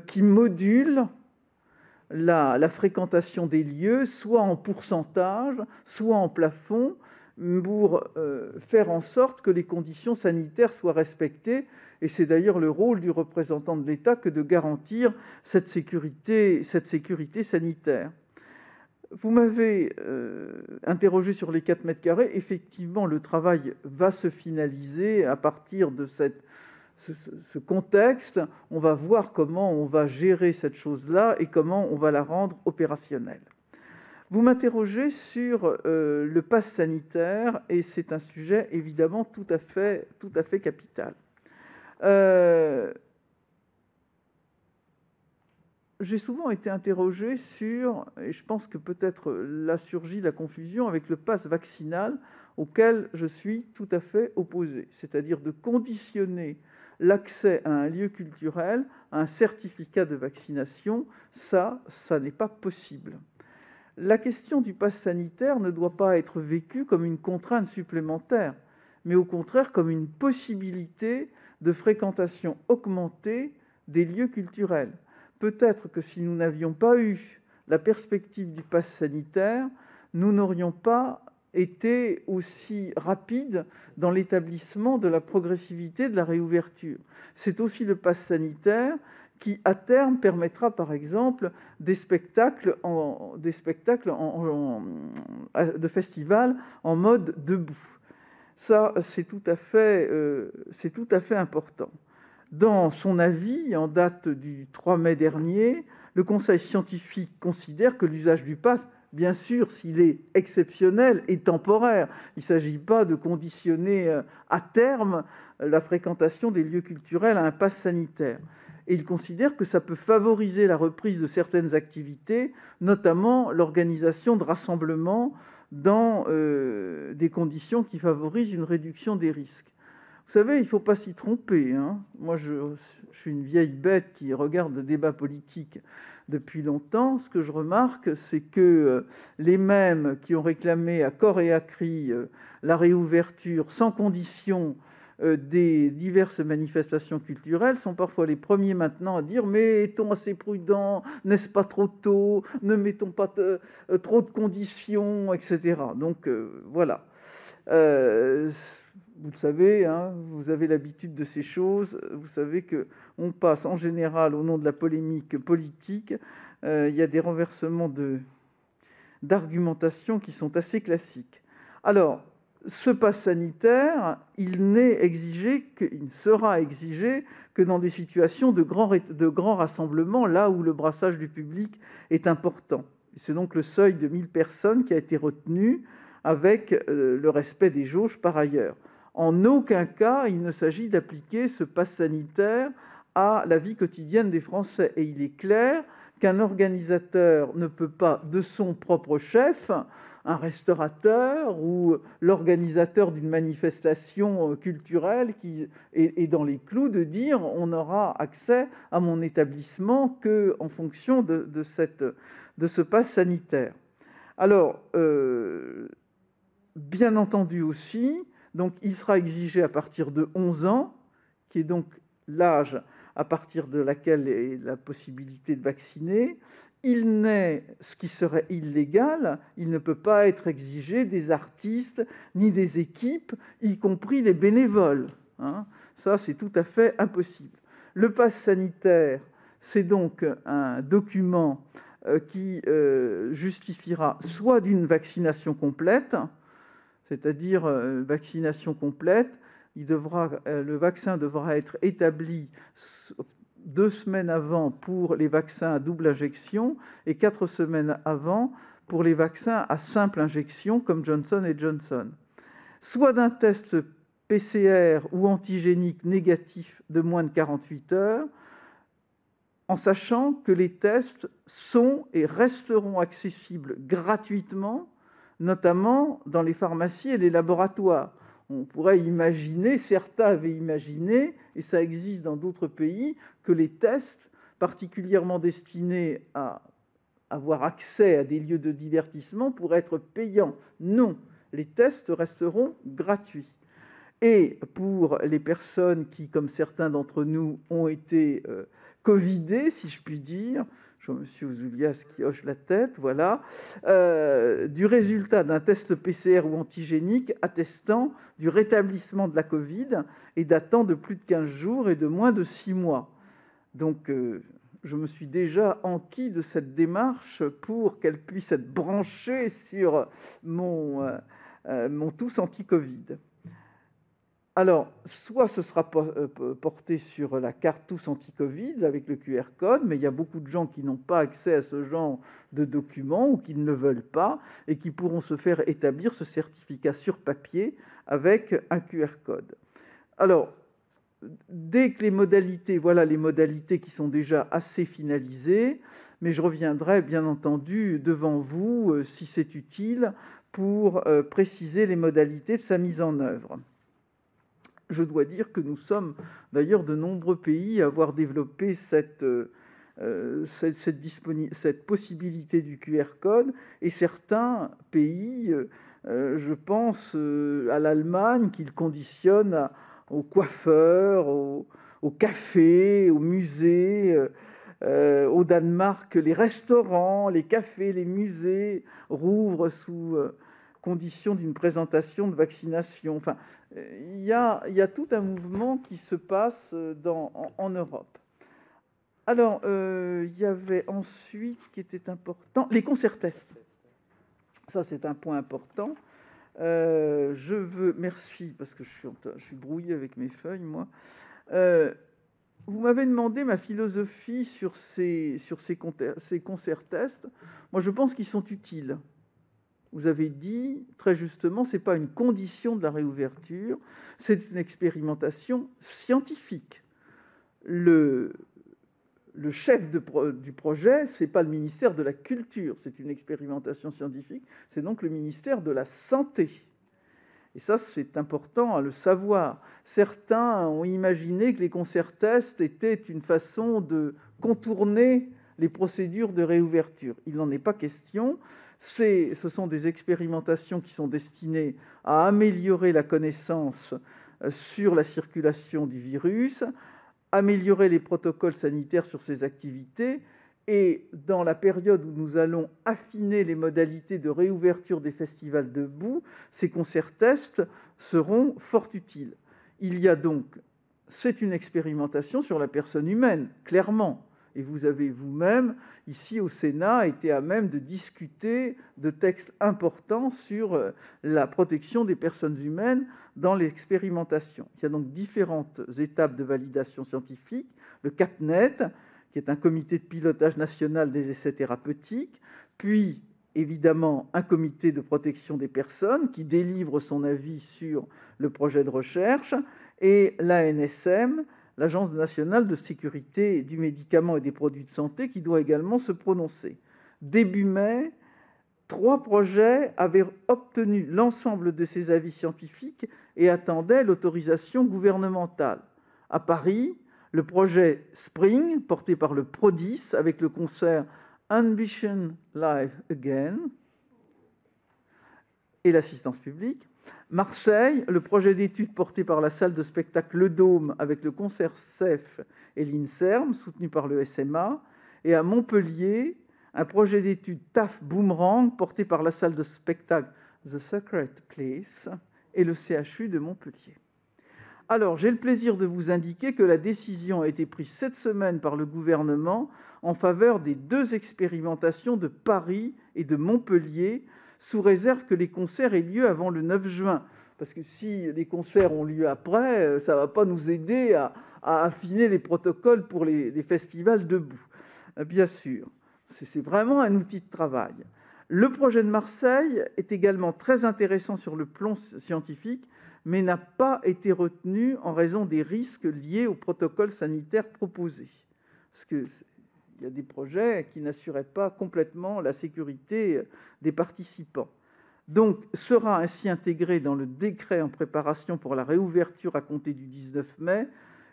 qui modulent la fréquentation des lieux, soit en pourcentage, soit en plafond, pour faire en sorte que les conditions sanitaires soient respectées. Et c'est d'ailleurs le rôle du représentant de l'État que de garantir cette sécurité sanitaire. Vous m'avez interrogé sur les 4 mètres carrés. Effectivement, le travail va se finaliser à partir de ce contexte. On va voir comment on va gérer cette chose-là et comment on va la rendre opérationnelle. Vous m'interrogez sur le pass sanitaire et c'est un sujet évidemment tout à fait capital. J'ai souvent été interrogé sur, et je pense que peut-être là surgit la confusion avec le pass vaccinal auquel je suis tout à fait opposé, c'est-à-dire de conditionner l'accès à un lieu culturel à un certificat de vaccination. Ça n'est pas possible. La question du pass sanitaire ne doit pas être vécue comme une contrainte supplémentaire, mais au contraire comme une possibilité de fréquentation augmentée des lieux culturels. Peut-être que si nous n'avions pas eu la perspective du pass sanitaire, nous n'aurions pas été aussi rapides dans l'établissement de la progressivité de la réouverture. C'est aussi le pass sanitaire qui, à terme, permettra, par exemple, des spectacles de festivals en mode debout. Ça, c'est tout à fait important. Dans son avis, en date du 3 mai dernier, le Conseil scientifique considère que l'usage du pass, bien sûr, s'il est exceptionnel et temporaire, il ne s'agit pas de conditionner à terme la fréquentation des lieux culturels à un pass sanitaire. et il considère que ça peut favoriser la reprise de certaines activités, notamment l'organisation de rassemblements dans des conditions qui favorisent une réduction des risques. Vous savez, il ne faut pas s'y tromper, hein. Moi, je suis une vieille bête qui regarde le débat politique depuis longtemps. Ce que je remarque, c'est que les mêmes qui ont réclamé à corps et à cri la réouverture sans condition des diverses manifestations culturelles sont parfois les premiers maintenant à dire « mais étant assez prudents, n'est-ce pas trop tôt, ne mettons pas trop de conditions, etc. » Donc voilà. Vous le savez, hein, vous avez l'habitude de ces choses, vous savez qu'on passe en général au nom de la polémique politique, il y a des renversements d'argumentation qui sont assez classiques. Alors, ce pass sanitaire, il ne sera exigé que dans des situations de grands rassemblements, là où le brassage du public est important. C'est donc le seuil de 1000 personnes qui a été retenu avec le respect des jauges par ailleurs. En aucun cas, il ne s'agit d'appliquer ce pass sanitaire à la vie quotidienne des Français. Et il est clair qu'un organisateur ne peut pas, de son propre chef, un restaurateur ou l'organisateur d'une manifestation culturelle qui est dans les clous, de dire on n'aura accès à mon établissement qu'en fonction de ce pass sanitaire. Alors, bien entendu aussi, donc il sera exigé à partir de 11 ans, qui est donc l'âge à partir de laquelle est la possibilité de vacciner. Il n'est, ce qui serait illégal, il ne peut pas être exigé des artistes ni des équipes, y compris des bénévoles, hein. Ça, c'est tout à fait impossible. Le pass sanitaire, c'est donc un document qui justifiera soit d'une vaccination complète, c'est-à-dire vaccination complète, le vaccin devra être établi 2 semaines avant pour les vaccins à double injection et 4 semaines avant pour les vaccins à simple injection comme Johnson & Johnson. Soit d'un test PCR ou antigénique négatif de moins de 48 heures, en sachant que les tests sont et resteront accessibles gratuitement, notamment dans les pharmacies et les laboratoires. On pourrait imaginer, certains avaient imaginé, et ça existe dans d'autres pays, que les tests particulièrement destinés à avoir accès à des lieux de divertissement pourraient être payants. Non, les tests resteront gratuits. Et pour les personnes qui, comme certains d'entre nous, ont été covidées, si je puis dire, je vois M. Ouzoulias qui hoche la tête, voilà, du résultat d'un test PCR ou antigénique attestant du rétablissement de la Covid et datant de plus de 15 jours et de moins de 6 mois. Donc, je me suis déjà enquis de cette démarche pour qu'elle puisse être branchée sur mon tous anti-Covid. Alors, soit ce sera porté sur la carte tous anti-Covid avec le QR code, mais il y a beaucoup de gens qui n'ont pas accès à ce genre de documents ou qui ne le veulent pas et qui pourront se faire établir ce certificat sur papier avec un QR code. Alors, dès que voilà les modalités qui sont déjà assez finalisées, mais je reviendrai bien entendu devant vous, si c'est utile, pour préciser les modalités de sa mise en œuvre. Je dois dire que nous sommes d'ailleurs de nombreux pays à avoir développé cette possibilité du QR code, et certains pays, je pense à l'Allemagne, qui le conditionne aux coiffeurs, aux cafés, aux musées. Au Danemark, les restaurants, les cafés, les musées rouvrent sous condition d'une présentation de vaccination. Enfin, il y a tout un mouvement qui se passe en Europe. Alors, il y avait ensuite, ce qui était important, les concerts-tests. Ça, c'est un point important. Merci, parce que je suis brouillé avec mes feuilles, moi. Vous m'avez demandé ma philosophie sur ces concerts-tests. Moi, je pense qu'ils sont utiles. Vous avez dit, très justement, ce n'est pas une condition de la réouverture, c'est une expérimentation scientifique. Le le chef du projet, ce n'est pas le ministère de la Culture, c'est une expérimentation scientifique, c'est donc le ministère de la Santé. Et ça, c'est important à le savoir. Certains ont imaginé que les concerts-tests étaient une façon de contourner les procédures de réouverture. Il n'en est pas question. Ce sont des expérimentations qui sont destinées à améliorer la connaissance sur la circulation du virus, améliorer les protocoles sanitaires sur ces activités, et dans la période où nous allons affiner les modalités de réouverture des festivals debout, ces concerts-tests seront fort utiles. Il y a donc, c'est une expérimentation sur la personne humaine, clairement. Et vous avez vous-même, ici au Sénat, été à même de discuter de textes importants sur la protection des personnes humaines dans l'expérimentation. Il y a donc différentes étapes de validation scientifique. Le CAPNET, qui est un comité de pilotage national des essais thérapeutiques, puis évidemment un comité de protection des personnes qui délivre son avis sur le projet de recherche, et l'ANSM, l'Agence nationale de sécurité du médicament et des produits de santé, qui doit également se prononcer. Début mai, 3 projets avaient obtenu l'ensemble de ces avis scientifiques et attendaient l'autorisation gouvernementale. À Paris, le projet Spring, porté par le PRODIS, avec le concert Ambition Live Again et l'assistance publique. Marseille, le projet d'étude porté par la salle de spectacle Le Dôme, avec le concert CEF et l'INSERM, soutenu par le SMA. Et à Montpellier, un projet d'étude TAF Boomerang, porté par la salle de spectacle The Sacred Place et le CHU de Montpellier. Alors, j'ai le plaisir de vous indiquer que la décision a été prise cette semaine par le gouvernement en faveur des 2 expérimentations de Paris et de Montpellier, sous réserve que les concerts aient lieu avant le 9 juin. Parce que si les concerts ont lieu après, ça ne va pas nous aider à affiner les protocoles pour les festivals debout. Bien sûr, c'est vraiment un outil de travail. Le projet de Marseille est également très intéressant sur le plan scientifique, mais n'a pas été retenu en raison des risques liés au protocole sanitaire proposé. Parce qu'il y a des projets qui n'assuraient pas complètement la sécurité des participants. Donc, sera ainsi intégré dans le décret en préparation pour la réouverture à compter du 19 mai,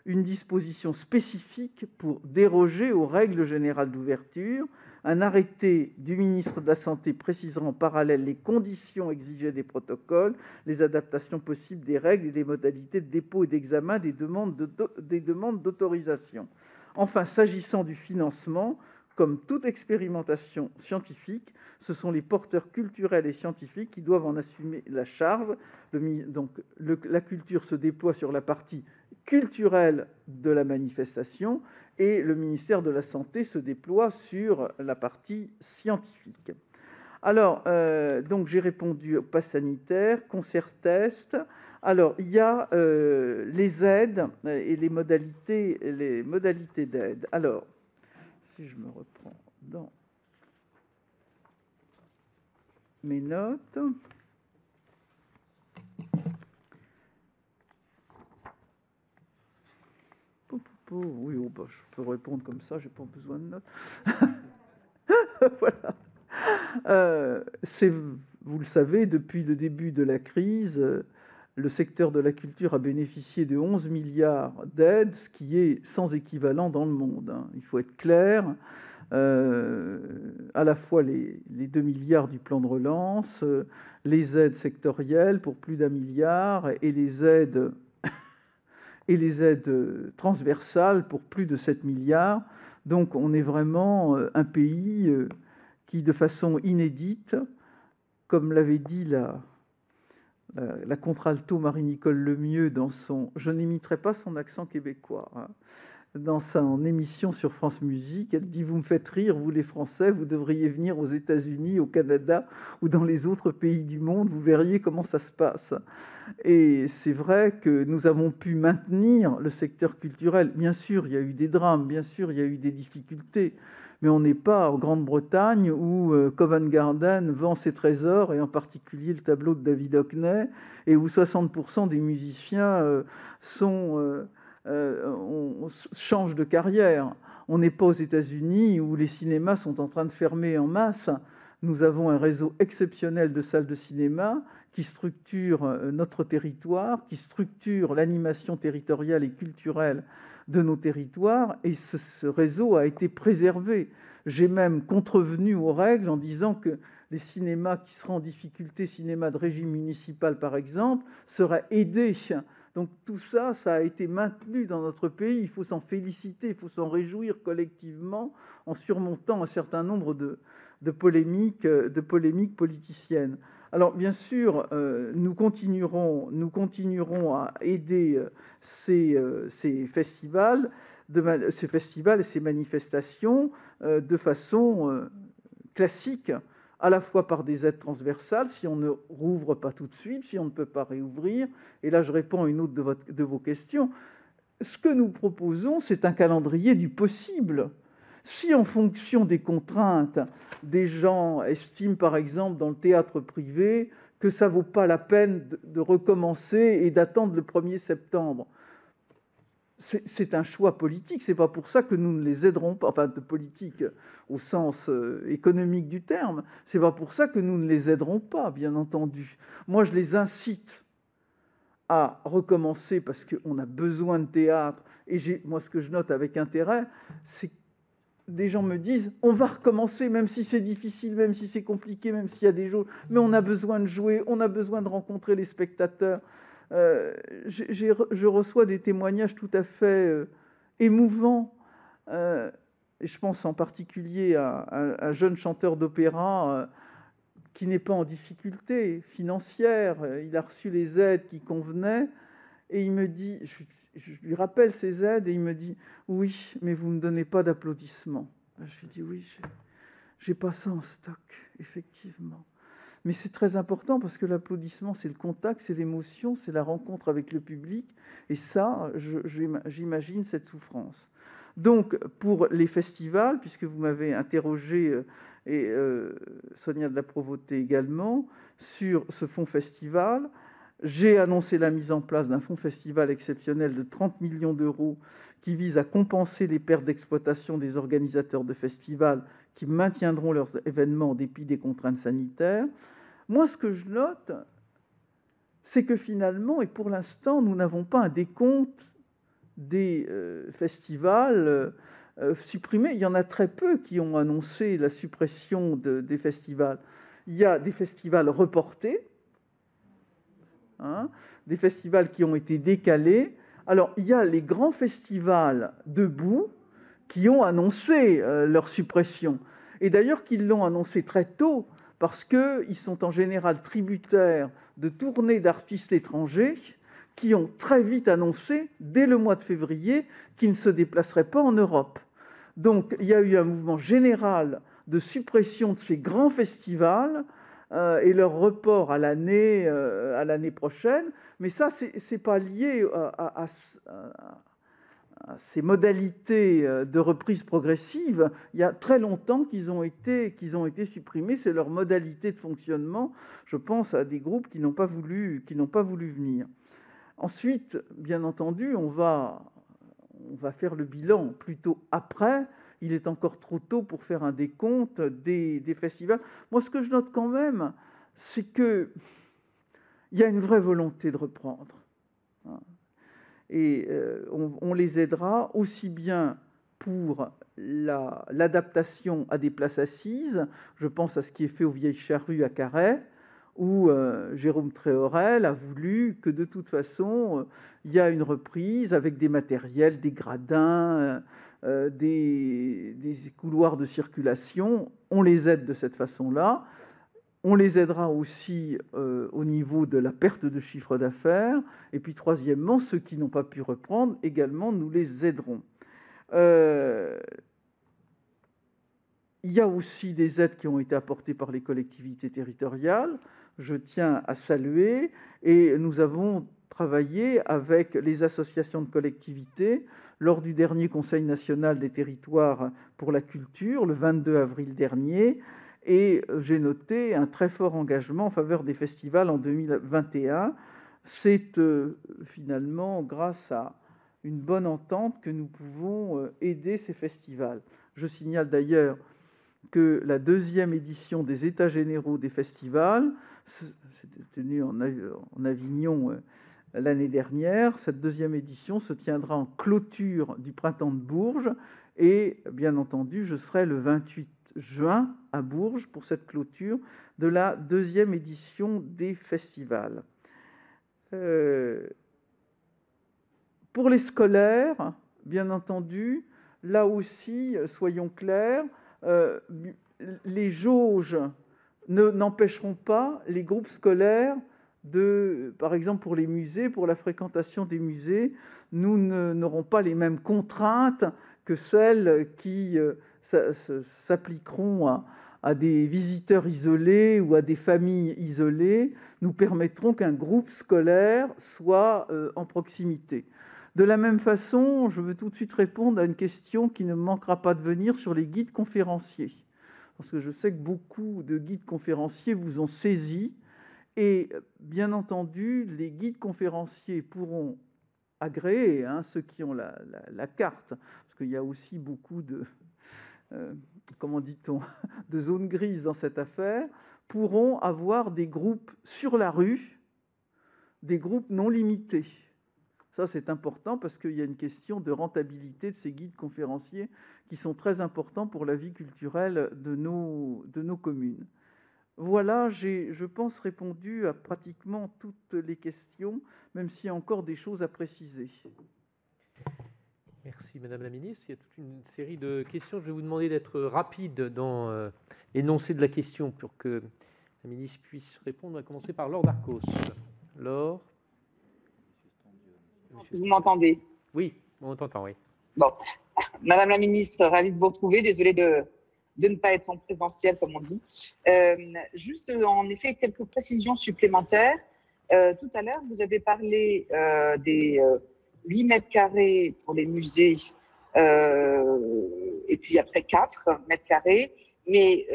une disposition spécifique pour déroger aux règles générales d'ouverture. Un arrêté du ministre de la Santé précisera en parallèle les conditions exigées des protocoles, les adaptations possibles des règles et les modalités de dépôt et d'examen des demandes d'autorisation. Enfin, s'agissant du financement, comme toute expérimentation scientifique, ce sont les porteurs culturels et scientifiques qui doivent en assumer la charge. La culture se déploie sur la partie culturelle de la manifestation et le ministère de la Santé se déploie sur la partie scientifique. Alors, donc j'ai répondu au pass sanitaire, concert test. Alors, il y a les aides et les modalités d'aide. Alors, si je me reprends dans mes notes. Oui, je peux répondre comme ça, je n'ai pas besoin de notes. Voilà. Vous le savez, depuis le début de la crise, le secteur de la culture a bénéficié de 11 milliards d'aides, ce qui est sans équivalent dans le monde. Il faut être clair. À la fois les 2 milliards du plan de relance, les aides sectorielles pour plus d'1 milliard et les aides transversales pour plus de 7 milliards. Donc on est vraiment un pays qui, de façon inédite, comme l'avait dit la contralto Marie-Nicole Lemieux dans son... Je n'imiterai pas son accent québécois, dans son émission sur France Musique, elle dit « Vous me faites rire, vous les Français, vous devriez venir aux États-Unis, au Canada ou dans les autres pays du monde, vous verriez comment ça se passe. » Et c'est vrai que nous avons pu maintenir le secteur culturel. Bien sûr, il y a eu des drames, bien sûr, il y a eu des difficultés, mais on n'est pas en Grande-Bretagne où Covent Garden vend ses trésors, et en particulier le tableau de David Hockney, et où 60% des musiciens changent de carrière. On n'est pas aux États-Unis où les cinémas sont en train de fermer en masse. Nous avons un réseau exceptionnel de salles de cinéma qui structure notre territoire, qui structure l'animation territoriale et culturelle de nos territoires, et ce réseau a été préservé. J'ai même contrevenu aux règles en disant que les cinémas qui seraient en difficulté, cinémas de régime municipal par exemple, seraient aidés. Donc tout ça, ça a été maintenu dans notre pays. Il faut s'en féliciter, il faut s'en réjouir collectivement en surmontant un certain nombre de polémiques politiciennes. Alors bien sûr, nous continuerons à aider ces festivals et ces manifestations de façon classique, à la fois par des aides transversales, si on ne rouvre pas tout de suite, si on ne peut pas réouvrir. Et là, je réponds à une autre de vos questions. Ce que nous proposons, c'est un calendrier du possible. Si, en fonction des contraintes, des gens estiment, par exemple, dans le théâtre privé, que ça ne vaut pas la peine de recommencer et d'attendre le 1er septembre, c'est un choix politique. Ce n'est pas pour ça que nous ne les aiderons pas, enfin de politique au sens économique du terme. Ce n'est pas pour ça que nous ne les aiderons pas, bien entendu. Moi, je les incite à recommencer parce qu'on a besoin de théâtre. Et moi, ce que je note avec intérêt, c'est que des gens me disent « on va recommencer, même si c'est difficile, même si c'est compliqué, même s'il y a des jours, mais on a besoin de jouer, on a besoin de rencontrer les spectateurs ». Je reçois des témoignages tout à fait émouvants. Je pense en particulier à un jeune chanteur d'opéra qui n'est pas en difficulté financière. Il a reçu les aides qui convenaient et il me dit, je lui rappelle ces aides et il me dit « oui, mais vous ne me donnez pas d'applaudissements ». Je lui dis « oui, j'ai pas ça en stock, effectivement ». Mais c'est très important parce que l'applaudissement, c'est le contact, c'est l'émotion, c'est la rencontre avec le public. Et ça, j'imagine cette souffrance. Donc, pour les festivals, puisque vous m'avez interrogé, et Sonia de la Provôté également, sur ce fonds festival, j'ai annoncé la mise en place d'un fonds festival exceptionnel de 30 millions d'euros qui vise à compenser les pertes d'exploitation des organisateurs de festivals qui maintiendront leurs événements en dépit des contraintes sanitaires. Moi, ce que je note, c'est que finalement, et pour l'instant, nous n'avons pas un décompte des festivals supprimés. Il y en a très peu qui ont annoncé la suppression des festivals. Il y a des festivals reportés, des festivals qui ont été décalés. Alors, il y a les grands festivals debout qui ont annoncé leur suppression. Et d'ailleurs, qu'ils l'ont annoncé très tôt, parce qu'ils sont en général tributaires de tournées d'artistes étrangers qui ont très vite annoncé, dès le mois de février, qu'ils ne se déplaceraient pas en Europe. Donc, il y a eu un mouvement général de suppression de ces grands festivals et leur report à l'année prochaine. Mais ça, ce n'est pas lié à ces modalités de reprise progressive. Il y a très longtemps qu'ils ont été supprimés. C'est leur modalité de fonctionnement. Je pense à des groupes qui n'ont pas voulu venir. Ensuite, bien entendu, on va faire le bilan plutôt après. Il est encore trop tôt pour faire un décompte des festivals. Moi, ce que je note quand même, c'est qu'il y a une vraie volonté de reprendre. Et on les aidera aussi bien pour l'adaptation à des places assises. Je pense à ce qui est fait aux Vieilles Charrues à Carhaix, où Jérôme Tréhorel a voulu que de toute façon, il y a une reprise avec des matériels, des gradins, des couloirs de circulation. On les aide de cette façon-là. On les aidera aussi au niveau de la perte de chiffre d'affaires. Et puis, troisièmement, ceux qui n'ont pas pu reprendre, également, nous les aiderons. Il y a aussi des aides qui ont été apportées par les collectivités territoriales. Je tiens à saluer. Et nous avons travaillé avec les associations de collectivités lors du dernier Conseil national des territoires pour la culture, le 22 avril dernier. Et j'ai noté un très fort engagement en faveur des festivals en 2021. C'est finalement grâce à une bonne entente que nous pouvons aider ces festivals. Je signale d'ailleurs que la 2e édition des États généraux des festivals, c'était tenu en Avignon l'année dernière, cette 2e édition se tiendra en clôture du Printemps de Bourges et bien entendu, je serai le 28 juin à Bourges pour cette clôture de la 2e édition des festivals. Pour les scolaires, bien entendu, là aussi, soyons clairs, les jauges n'empêcheront pas les groupes scolaires par exemple pour les musées, pour la fréquentation des musées, nous n'aurons pas les mêmes contraintes que celles qui s'appliqueront à des visiteurs isolés ou à des familles isolées. Nous permettrons qu'un groupe scolaire soit en proximité. De la même façon, je veux tout de suite répondre à une question qui ne manquera pas de venir sur les guides conférenciers. Parce que je sais que beaucoup de guides conférenciers vous ont saisi. Et bien entendu, les guides conférenciers pourront agréer ceux qui ont la carte, parce qu'il y a aussi beaucoup de, comment dit-on, de zones grises dans cette affaire, pourront avoir des groupes sur la rue, des groupes non limités. Ça, c'est important parce qu'il y a une question de rentabilité de ces guides conférenciers qui sont très importants pour la vie culturelle de nos communes. Voilà, j'ai, je pense, répondu à pratiquement toutes les questions, même s'il y a encore des choses à préciser. Merci Madame la Ministre. Il y a toute une série de questions. Je vais vous demander d'être rapide dans l'énoncé de la question pour que la Ministre puisse répondre. On va commencer par Laure Darcos. Laure. Vous m'entendez? Oui, on t'entend, oui. Bon. Madame la Ministre, ravie de vous retrouver. Désolée de ne pas être en présentiel, comme on dit. Juste, en effet, quelques précisions supplémentaires. Tout à l'heure, vous avez parlé des 8 mètres carrés pour les musées et puis après 4 mètres carrés. Mais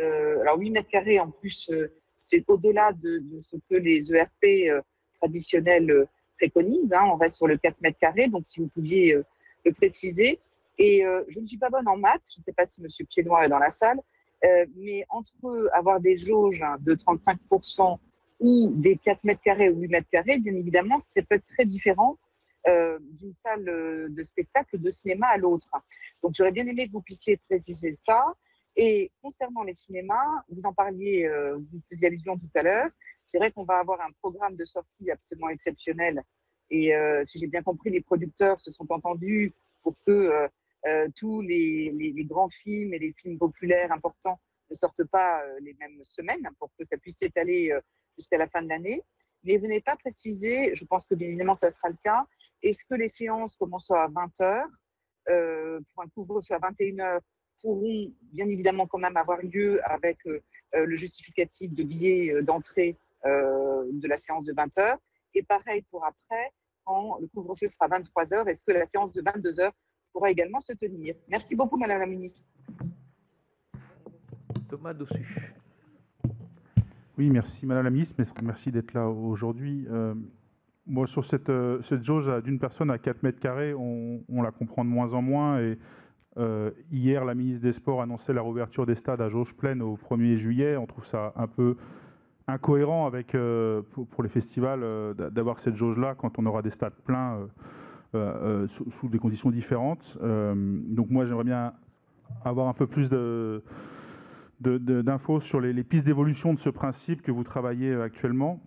alors 8 mètres carrés, en plus, c'est au-delà de ce que les ERP traditionnels préconisent. On reste sur le 4 mètres carrés, donc si vous pouviez le préciser. Et je ne suis pas bonne en maths, je ne sais pas si M. Piednoir est dans la salle, mais entre avoir des jauges de 35% ou des 4 mètres carrés ou 8 mètres carrés, bien évidemment, ça peut être très différent d'une salle de spectacle, de cinéma à l'autre. Donc, j'aurais bien aimé que vous puissiez préciser ça. Et concernant les cinémas, vous en parliez, vous faisiez allusion tout à l'heure, c'est vrai qu'on va avoir un programme de sortie absolument exceptionnel. Et si j'ai bien compris, les producteurs se sont entendus pour que tous les grands films et les films populaires importants ne sortent pas les mêmes semaines, pour que ça puisse s'étaler jusqu'à la fin de l'année. Mais vous n'avez pas précisé, je pense que bien évidemment ça sera le cas, est-ce que les séances commençant à 20h, pour un couvre-feu à 21h, pourront bien évidemment quand même avoir lieu avec le justificatif de billets d'entrée de la séance de 20h. Et pareil pour après, quand le couvre-feu sera 23h, est-ce que la séance de 22h pourra également se tenir? Merci beaucoup, Madame la Ministre. Thomas Dossus. Oui, merci Madame la Ministre, merci d'être là aujourd'hui. Moi, sur cette jauge d'une personne à 4 mètres carrés, on la comprend de moins en moins. Et hier, la ministre des Sports annonçait la réouverture des stades à jauge pleine au 1er juillet. On trouve ça un peu incohérent avec, pour les festivals d'avoir cette jauge-là quand on aura des stades pleins sous des conditions différentes. Donc moi, j'aimerais bien avoir un peu plus d'infos sur les pistes d'évolution de ce principe que vous travaillez actuellement.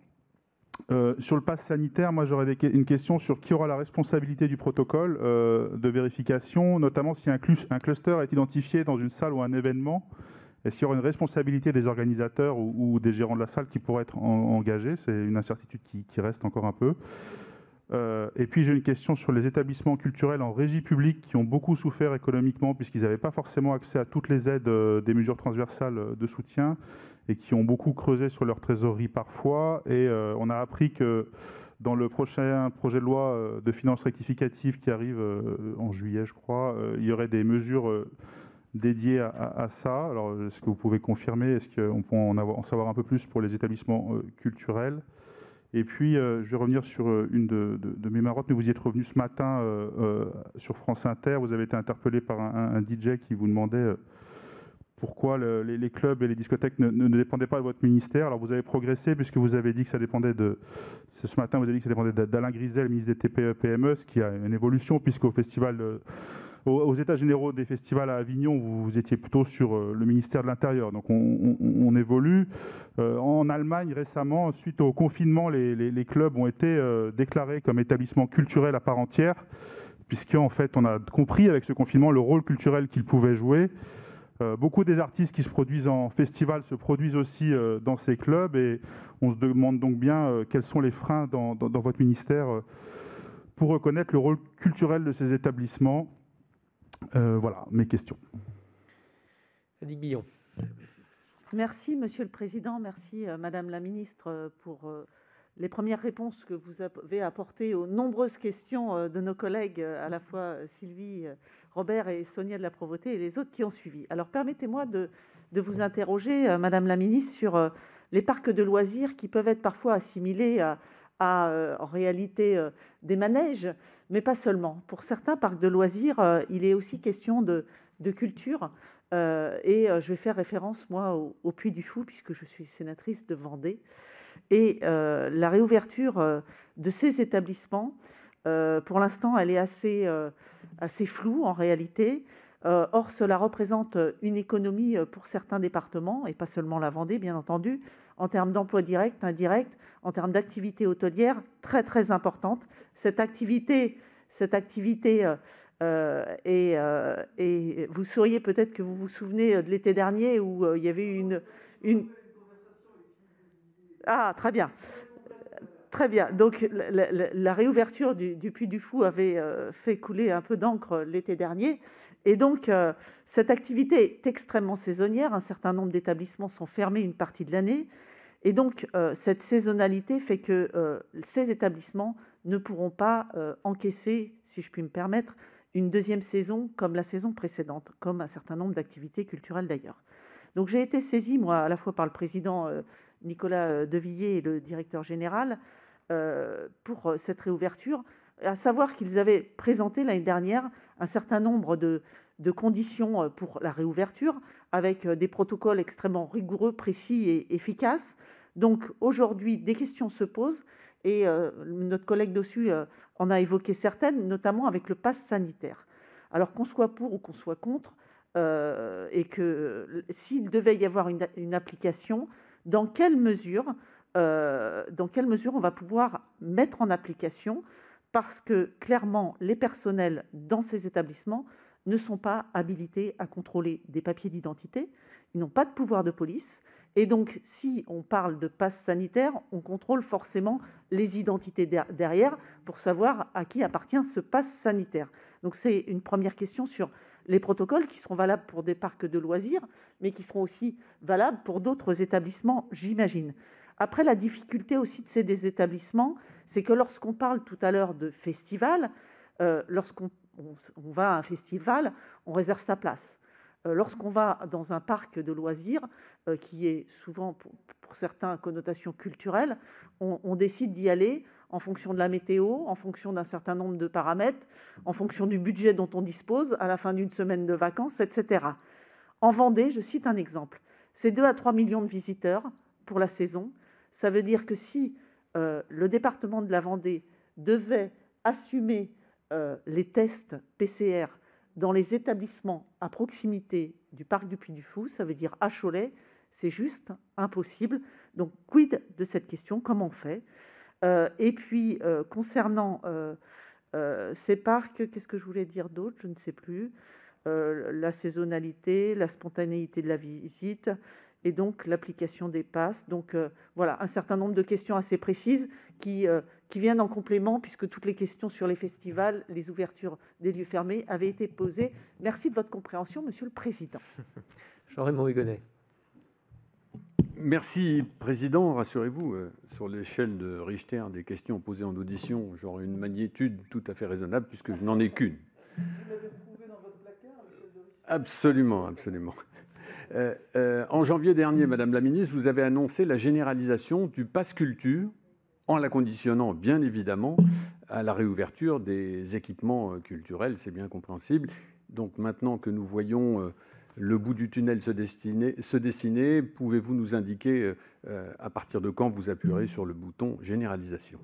Sur le pass sanitaire, moi j'aurais une question sur qui aura la responsabilité du protocole de vérification, notamment si un cluster est identifié dans une salle ou un événement. Est-ce qu'il y aura une responsabilité des organisateurs ou des gérants de la salle qui pourraient être engagés? C'est une incertitude qui reste encore un peu. Et puis j'ai une question sur les établissements culturels en régie publique qui ont beaucoup souffert économiquement puisqu'ils n'avaient pas forcément accès à toutes les aides des mesures transversales de soutien et qui ont beaucoup creusé sur leur trésorerie parfois. Et on a appris que dans le prochain projet de loi de finances rectificative qui arrive en juillet, je crois, il y aurait des mesures dédiées à ça. Alors, est-ce que vous pouvez confirmer? Est-ce qu'on peut en savoir un peu plus pour les établissements culturels? Et puis, je vais revenir sur une de mes marottes, mais vous y êtes revenu ce matin sur France Inter. Vous avez été interpellé par un DJ qui vous demandait pourquoi les clubs et les discothèques ne dépendaient pas de votre ministère. Alors, vous avez progressé puisque vous avez dit que ça dépendait de... Ce matin, vous avez dit que ça dépendait d'Alain Griset, ministre des TPE-PME, ce qui a une évolution, puisqu'au festival... Aux États généraux des festivals à Avignon, vous étiez plutôt sur le ministère de l'Intérieur. Donc on évolue. En Allemagne, récemment, suite au confinement, les clubs ont été déclarés comme établissements culturels à part entière, puisqu'en fait, on a compris avec ce confinement le rôle culturel qu'ils pouvaient jouer. Beaucoup des artistes qui se produisent en festival se produisent aussi dans ces clubs, et on se demande donc bien quels sont les freins dans votre ministère pour reconnaître le rôle culturel de ces établissements. Voilà mes questions. Annick Billon. Merci, Monsieur le Président. Merci, Madame la Ministre, pour les premières réponses que vous avez apportées aux nombreuses questions de nos collègues, à la fois Sylvie, Robert et Sonia de la Provoté et les autres qui ont suivi. Alors, permettez-moi de vous interroger, Madame la Ministre, sur les parcs de loisirs qui peuvent être parfois assimilés à en réalité, des manèges, mais pas seulement. Pour certains parcs de loisirs, il est aussi question de culture. Et je vais faire référence, moi, au Puy du Fou, puisque je suis sénatrice de Vendée. Et la réouverture de ces établissements, pour l'instant, elle est assez floue en réalité. Or, cela représente une économie pour certains départements, et pas seulement la Vendée, bien entendu, en termes d'emplois directs, indirects, en termes d'activité hôtelière, très, très importante. Cette activité et vous sauriez peut-être que vous vous souvenez de l'été dernier où il y avait une... Ah, très bien. Très bien. Donc, la réouverture du Puy du Fou avait fait couler un peu d'encre l'été dernier. Et donc, cette activité est extrêmement saisonnière. Un certain nombre d'établissements sont fermés une partie de l'année. Et donc, cette saisonnalité fait que ces établissements ne pourront pas encaisser, si je puis me permettre, une deuxième saison comme la saison précédente, comme un certain nombre d'activités culturelles d'ailleurs. Donc, j'ai été saisie, moi, à la fois par le président Nicolas Devilliers et le directeur général pour cette réouverture, à savoir qu'ils avaient présenté l'année dernière un certain nombre de conditions pour la réouverture, avec des protocoles extrêmement rigoureux, précis et efficaces. Donc aujourd'hui, des questions se posent, et notre collègue dessus en a évoqué certaines, notamment avec le pass sanitaire. Alors qu'on soit pour ou qu'on soit contre, et que s'il devait y avoir une application, dans quelle mesure on va pouvoir mettre en application, parce que clairement, les personnels dans ces établissements ne sont pas habilités à contrôler des papiers d'identité, ils n'ont pas de pouvoir de police, et donc si on parle de passe sanitaire, on contrôle forcément les identités derrière pour savoir à qui appartient ce passe sanitaire. Donc c'est une première question sur les protocoles qui seront valables pour des parcs de loisirs, mais qui seront aussi valables pour d'autres établissements, j'imagine. Après, la difficulté aussi de ces établissements, c'est que lorsqu'on parle tout à l'heure de festival, lorsqu'on va à un festival, on réserve sa place. Lorsqu'on va dans un parc de loisirs, qui est souvent, pour certains, connotation culturelle, on décide d'y aller en fonction de la météo, en fonction d'un certain nombre de paramètres, en fonction du budget dont on dispose à la fin d'une semaine de vacances, etc. En Vendée, je cite un exemple, c'est 2 à 3 millions de visiteurs pour la saison. Ça veut dire que si le département de la Vendée devait assumer les tests PCR dans les établissements à proximité du parc du Puy du Fou, ça veut dire à Cholet, c'est juste impossible. Donc, quid de cette question? Comment on fait? Et puis, concernant ces parcs, qu'est-ce que je voulais dire d'autre? Je ne sais plus. La saisonnalité, la spontanéité de la visite, et donc l'application des passes. Donc voilà, un certain nombre de questions assez précises qui viennent en complément, puisque toutes les questions sur les festivals, les ouvertures des lieux fermés avaient été posées. Merci de votre compréhension, Monsieur le Président. Jean-Raymond Hugonet. Merci, Président. Rassurez-vous, sur l'échelle de Richter des questions posées en audition, j'aurai une magnitude tout à fait raisonnable, puisque je n'en ai qu'une. Vous l'avez retrouvé dans votre placard, Michel de Richter ? Absolument, absolument. En janvier dernier, Madame la Ministre, vous avez annoncé la généralisation du pass culture en la conditionnant bien évidemment à la réouverture des équipements culturels, c'est bien compréhensible. Donc maintenant que nous voyons le bout du tunnel se dessiner, pouvez-vous nous indiquer à partir de quand vous appuierez sur le bouton généralisation?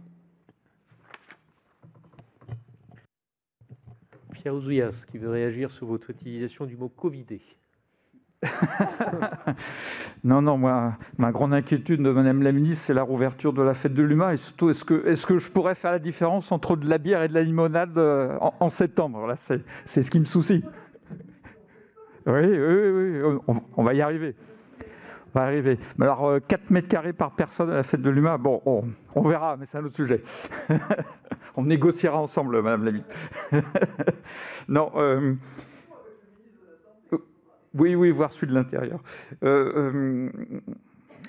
Pierre Ouzoulias, qui veut réagir sur votre utilisation du mot Covidé. Non, moi, ma grande inquiétude de Madame la Ministre, c'est la rouverture de la fête de l'humain. Et surtout, est-ce que je pourrais faire la différence entre de la bière et de la limonade en septembre? Voilà, c'est ce qui me soucie. Oui, on va y arriver. Mais alors, 4 mètres carrés par personne à la fête de l'humain, bon, on verra, mais c'est un autre sujet. On négociera ensemble, Madame la Ministre. Non, oui, voir celui de l'intérieur.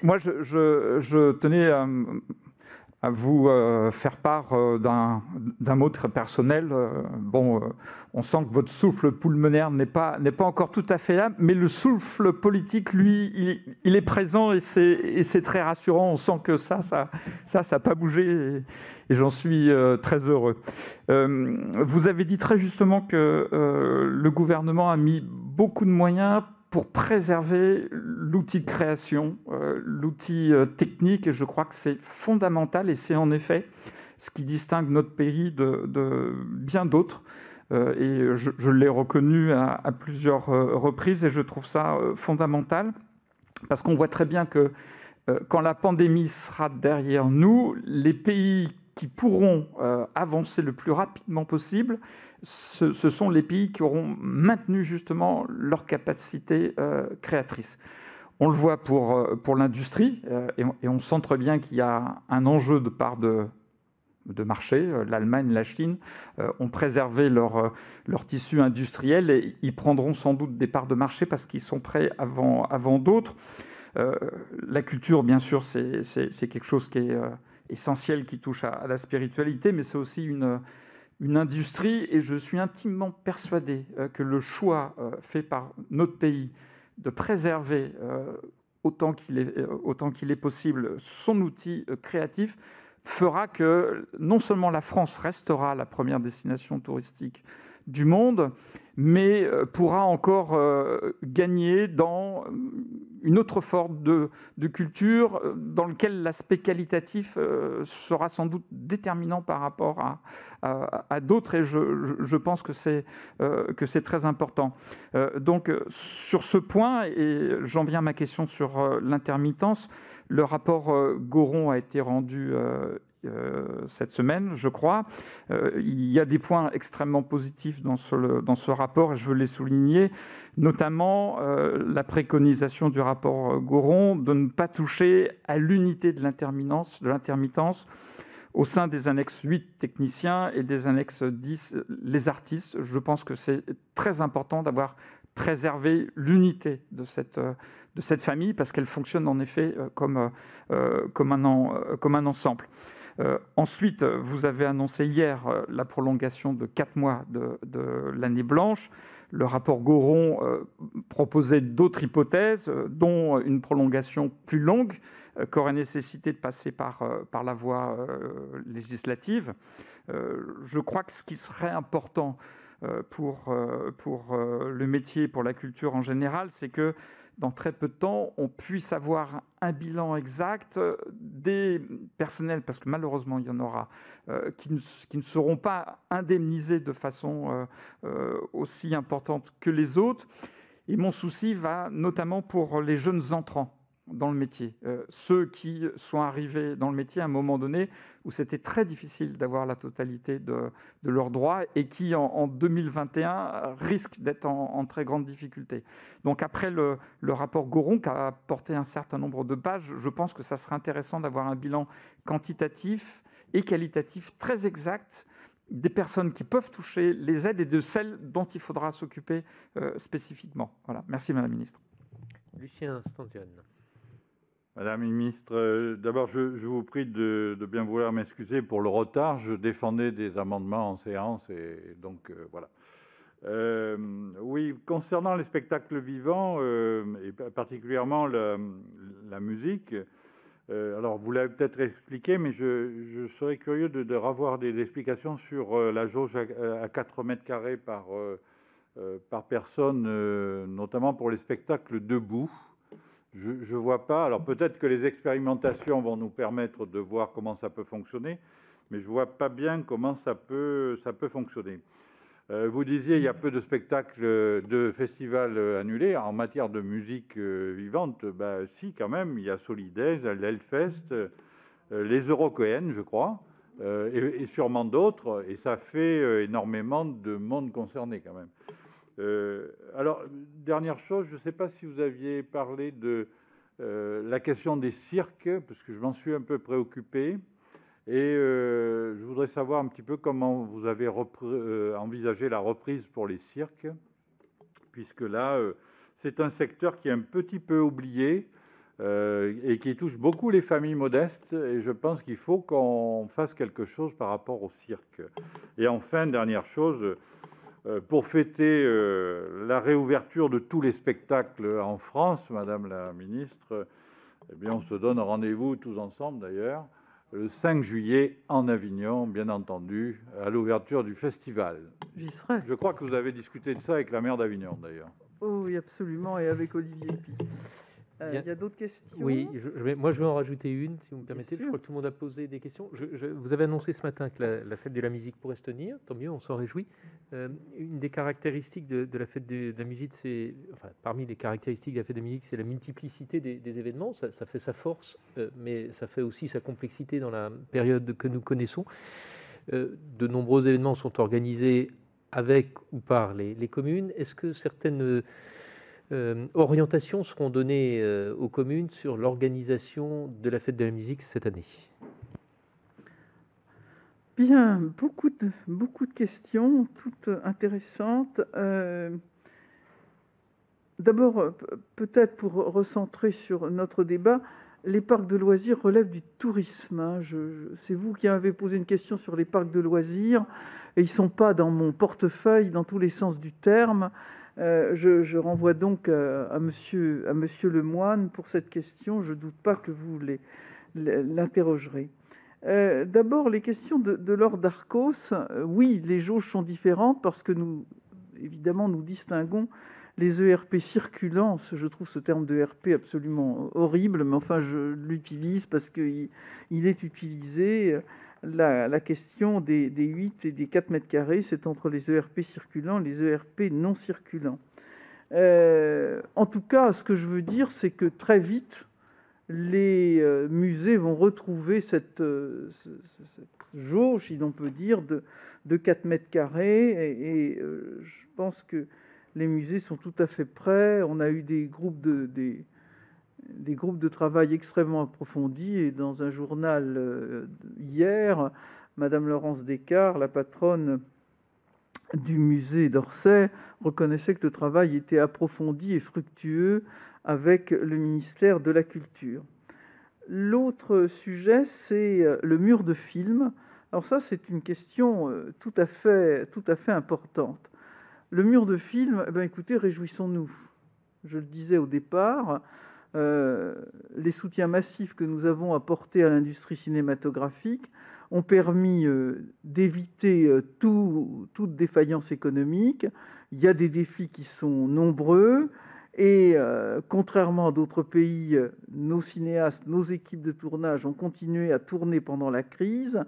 Moi, je tenais à vous faire part d'un mot très personnel. On sent que votre souffle pulmonaire n'est pas encore tout à fait là, mais le souffle politique, lui, il est présent et c'est très rassurant. On sent que ça n'a pas bougé et j'en suis très heureux. Vous avez dit très justement que le gouvernement a mis beaucoup de moyens pour préserver l'outil de création, l'outil technique, et je crois que c'est fondamental, et c'est en effet ce qui distingue notre pays de bien d'autres. Et je l'ai reconnu à plusieurs reprises, et je trouve ça fondamental, parce qu'on voit très bien que quand la pandémie sera derrière nous, les pays qui pourront avancer le plus rapidement possible, ce sont les pays qui auront maintenu justement leur capacité créatrice. On le voit pour l'industrie, et on sent très bien qu'il y a un enjeu de part de marché. L'Allemagne, la Chine ont préservé leur tissu industriel et ils prendront sans doute des parts de marché parce qu'ils sont prêts avant d'autres. La culture, bien sûr, c'est quelque chose qui est essentiel, qui touche à la spiritualité, mais c'est aussi une industrie, et je suis intimement persuadé que le choix fait par notre pays de préserver autant qu'il est possible son outil créatif fera que non seulement la France restera la première destination touristique du monde, mais pourra encore gagner dans une autre forme de culture dans laquelle l'aspect qualitatif sera sans doute déterminant par rapport à d'autres, et je pense que c'est très important. Donc sur ce point, et j'en viens à ma question sur l'intermittence, le rapport Goron a été rendu cette semaine, je crois. Il y a des points extrêmement positifs dans ce rapport, et je veux les souligner, notamment la préconisation du rapport Goron de ne pas toucher à l'unité de l'intermittence au sein des annexes 8 techniciens et des annexes 10 les artistes. Je pense que c'est très important d'avoir préservé l'unité de cette famille, parce qu'elle fonctionne en effet comme un ensemble. Ensuite, vous avez annoncé hier la prolongation de 4 mois de l'année blanche. Le rapport Goron proposait d'autres hypothèses, dont une prolongation plus longue, qu'aurait nécessité de passer par la voie législative. Je crois que ce qui serait important pour le métier, pour la culture en général, c'est que dans très peu de temps, on puisse avoir un bilan exact des personnels, parce que malheureusement, il y en aura, qui ne seront pas indemnisés de façon aussi importante que les autres. Et mon souci va notamment pour les jeunes entrants dans le métier, ceux qui sont arrivés dans le métier à un moment donné où c'était très difficile d'avoir la totalité de leurs droits, et qui en 2021 risquent d'être en très grande difficulté. Donc après le rapport Goron, qui a porté un certain nombre de pages, je pense que ça serait intéressant d'avoir un bilan quantitatif et qualitatif très exact des personnes qui peuvent toucher les aides et de celles dont il faudra s'occuper spécifiquement. Voilà. Merci Madame la Ministre. Lucien Stanzione. Madame la Ministre, d'abord, je vous prie de bien vouloir m'excuser pour le retard. Je défendais des amendements en séance, et donc voilà. Oui, concernant les spectacles vivants, et particulièrement la musique, Alors, vous l'avez peut-être expliqué, mais je serais curieux de revoir des explications sur la jauge à 4 mètres carrés par personne, notamment pour les spectacles debout. Je ne vois pas. Alors, peut-être que les expérimentations vont nous permettre de voir comment ça peut fonctionner, mais je ne vois pas bien comment ça peut fonctionner. Vous disiez il y a peu de spectacles, de festivals annulés. En matière de musique vivante, si, quand même, il y a Solidays, l'Hellfest, les Eurocoennes, je crois, et sûrement d'autres, et ça fait énormément de monde concerné, quand même. Alors, dernière chose, je ne sais pas si vous aviez parlé de la question des cirques, parce que je m'en suis un peu préoccupé. Et je voudrais savoir un petit peu comment vous avez envisagé la reprise pour les cirques, puisque là, c'est un secteur qui est un petit peu oublié et qui touche beaucoup les familles modestes. Et je pense qu'il faut qu'on fasse quelque chose par rapport au cirque. Et enfin, dernière chose, pour fêter la réouverture de tous les spectacles en France, Madame la Ministre, eh bien, on se donne rendez-vous tous ensemble d'ailleurs, le 5 juillet en Avignon, bien entendu, à l'ouverture du festival. J'y serai. Je crois que vous avez discuté de ça avec la maire d'Avignon, d'ailleurs. Oh oui, absolument, et avec Olivier Pi. Il y a d'autres questions? Oui, moi je vais en rajouter une, si vous me permettez. Je crois que tout le monde a posé des questions. Vous avez annoncé ce matin que la fête de la musique pourrait se tenir, tant mieux, on s'en réjouit. Une des caractéristiques de la fête de la musique, parmi les caractéristiques de la fête de la musique, c'est la multiplicité des événements. Ça fait sa force, mais ça fait aussi sa complexité dans la période que nous connaissons. De nombreux événements sont organisés avec ou par les communes. Est-ce que certaines orientations seront données aux communes sur l'organisation de la fête de la musique cette année? Bien, beaucoup de questions, toutes intéressantes. D'abord, peut-être pour recentrer sur notre débat, les parcs de loisirs relèvent du tourisme. Hein. C'est vous qui avez posé une question sur les parcs de loisirs, et ils ne sont pas dans mon portefeuille dans tous les sens du terme. Je renvoie donc à Monsieur Lemoine pour cette question. Je ne doute pas que vous l'interrogerez. D'abord, les questions de Laure Darcos. Oui, les jauges sont différentes parce que nous distinguons les ERP circulants. Je trouve ce terme de ERP absolument horrible, mais enfin, je l'utilise parce qu'il est utilisé. La question des 8 et des 4 mètres carrés, c'est entre les ERP circulants et les ERP non circulants. En tout cas, ce que je veux dire, c'est que très vite, les musées vont retrouver cette jauge, si l'on peut dire, de 4 mètres carrés. Et je pense que les musées sont tout à fait prêts. On a eu des groupes de travail extrêmement approfondis, et dans un journal hier, Madame Laurence Descartes, la patronne du musée d'Orsay, reconnaissait que le travail était approfondi et fructueux avec le ministère de la Culture. L'autre sujet, c'est le mur de film. Alors ça, c'est une question tout à fait importante. Le mur de film, écoutez, réjouissons-nous. Je le disais au départ, les soutiens massifs que nous avons apportés à l'industrie cinématographique ont permis d'éviter toute défaillance économique. Il y a des défis qui sont nombreux et contrairement à d'autres pays, nos cinéastes, nos équipes de tournage ont continué à tourner pendant la crise.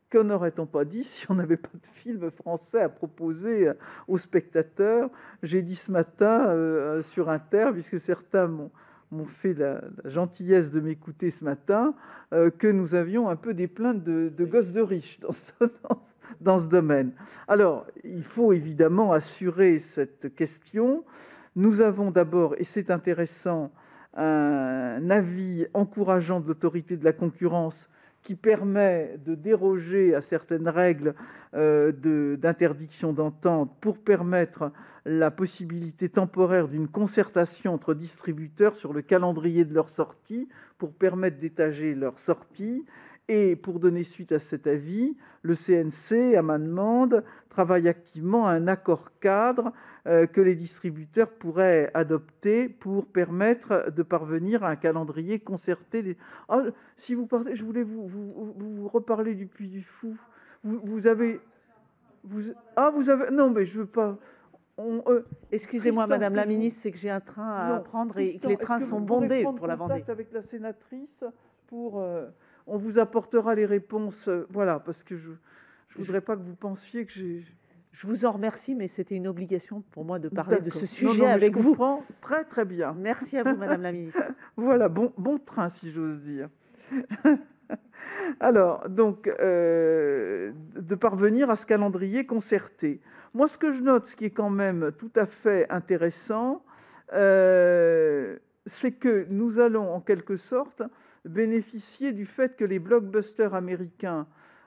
Que n'aurait-on pas dit si on n'avait pas de film français à proposer aux spectateurs? J'ai dit ce matin sur Inter, puisque certains m'ont fait la gentillesse de m'écouter ce matin, que nous avions un peu des plaintes de gosses de riches dans ce domaine. Alors, il faut évidemment assurer cette question. Nous avons d'abord, et c'est intéressant, un avis encourageant de l'autorité de la concurrence qui permet de déroger à certaines règles d'interdiction d'entente pour permettre la possibilité temporaire d'une concertation entre distributeurs sur le calendrier de leur sortie, pour permettre d'étager leur sortie. Et pour donner suite à cet avis, le CNC, à ma demande, travaille activement à un accord cadre que les distributeurs pourraient adopter pour permettre de parvenir à un calendrier concerté. Ah, si vous partez, je voulais vous reparler du Puy du Fou. Vous avez... Non, mais je veux pas... Excusez-moi, Tristan, Madame la Ministre, c'est que j'ai un train à prendre et que les trains sont bondés pour la Vendée. Avec la sénatrice pour... on vous apportera les réponses, voilà, parce que je ne voudrais pas que vous pensiez que j'ai... Je vous en remercie, mais c'était une obligation pour moi de parler de ce sujet non, avec je vous. Comprends très, très bien. Merci à vous, Madame la Ministre. Voilà, bon train, si j'ose dire. Alors, donc, de parvenir à ce calendrier concerté. Moi, ce que je note, ce qui est quand même tout à fait intéressant, c'est que nous allons, en quelque sorte, bénéficier du fait que les blockbusters américains,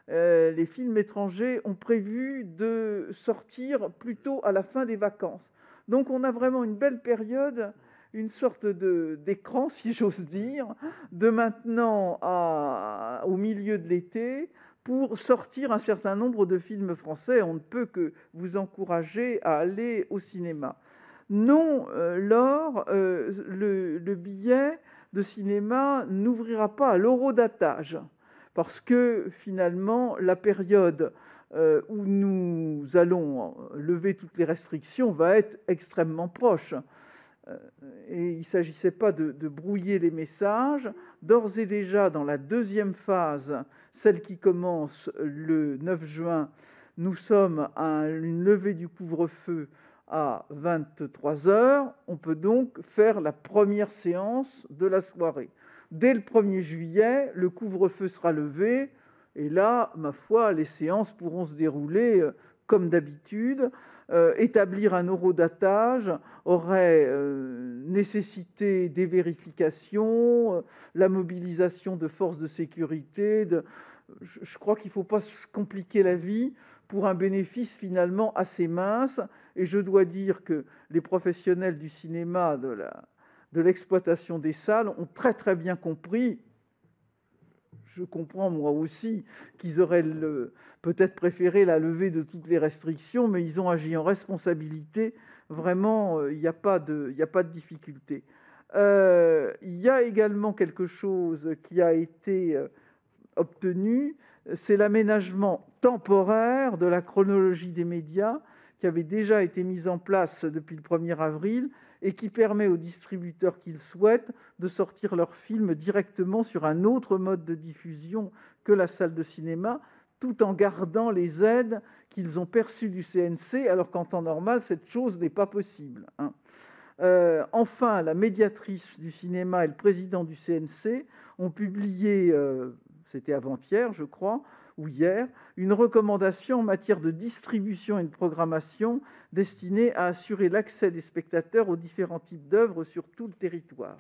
les films étrangers, ont prévu de sortir plutôt à la fin des vacances. Donc, on a vraiment une belle période, une sorte d'écran, si j'ose dire, de maintenant au milieu de l'été, pour sortir un certain nombre de films français. On ne peut que vous encourager à aller au cinéma. Non, Laure, le billet de cinéma n'ouvrira pas à l'horodatage, parce que finalement, la période où nous allons lever toutes les restrictions va être extrêmement proche. Et il ne s'agissait pas de brouiller les messages. D'ores et déjà, dans la deuxième phase, celle qui commence le 9 juin, nous sommes à une levée du couvre-feu à 23 h. On peut donc faire la première séance de la soirée. Dès le 1er juillet, le couvre-feu sera levé. Et là, ma foi, les séances pourront se dérouler comme d'habitude. Établir un horodatage aurait nécessité des vérifications, la mobilisation de forces de sécurité. Je crois qu'il ne faut pas se compliquer la vie pour un bénéfice finalement assez mince. Et je dois dire que les professionnels du cinéma, de l'exploitation des salles, ont très très bien compris. Je comprends moi aussi qu'ils auraient peut-être préféré la levée de toutes les restrictions, mais ils ont agi en responsabilité. Vraiment, il n'y a pas de difficulté. Il y a également quelque chose qui a été obtenu, c'est l'aménagement temporaire de la chronologie des médias qui avait déjà été mise en place depuis le 1er avril et qui permet aux distributeurs qui le souhaitent de sortir leurs films directement sur un autre mode de diffusion que la salle de cinéma, tout en gardant les aides qu'ils ont perçues du CNC, alors qu'en temps normal, cette chose n'est pas possible. Enfin, la médiatrice du cinéma et le président du CNC ont publié, c'était avant-hier, je crois, ou hier, une recommandation en matière de distribution et de programmation destinée à assurer l'accès des spectateurs aux différents types d'œuvres sur tout le territoire.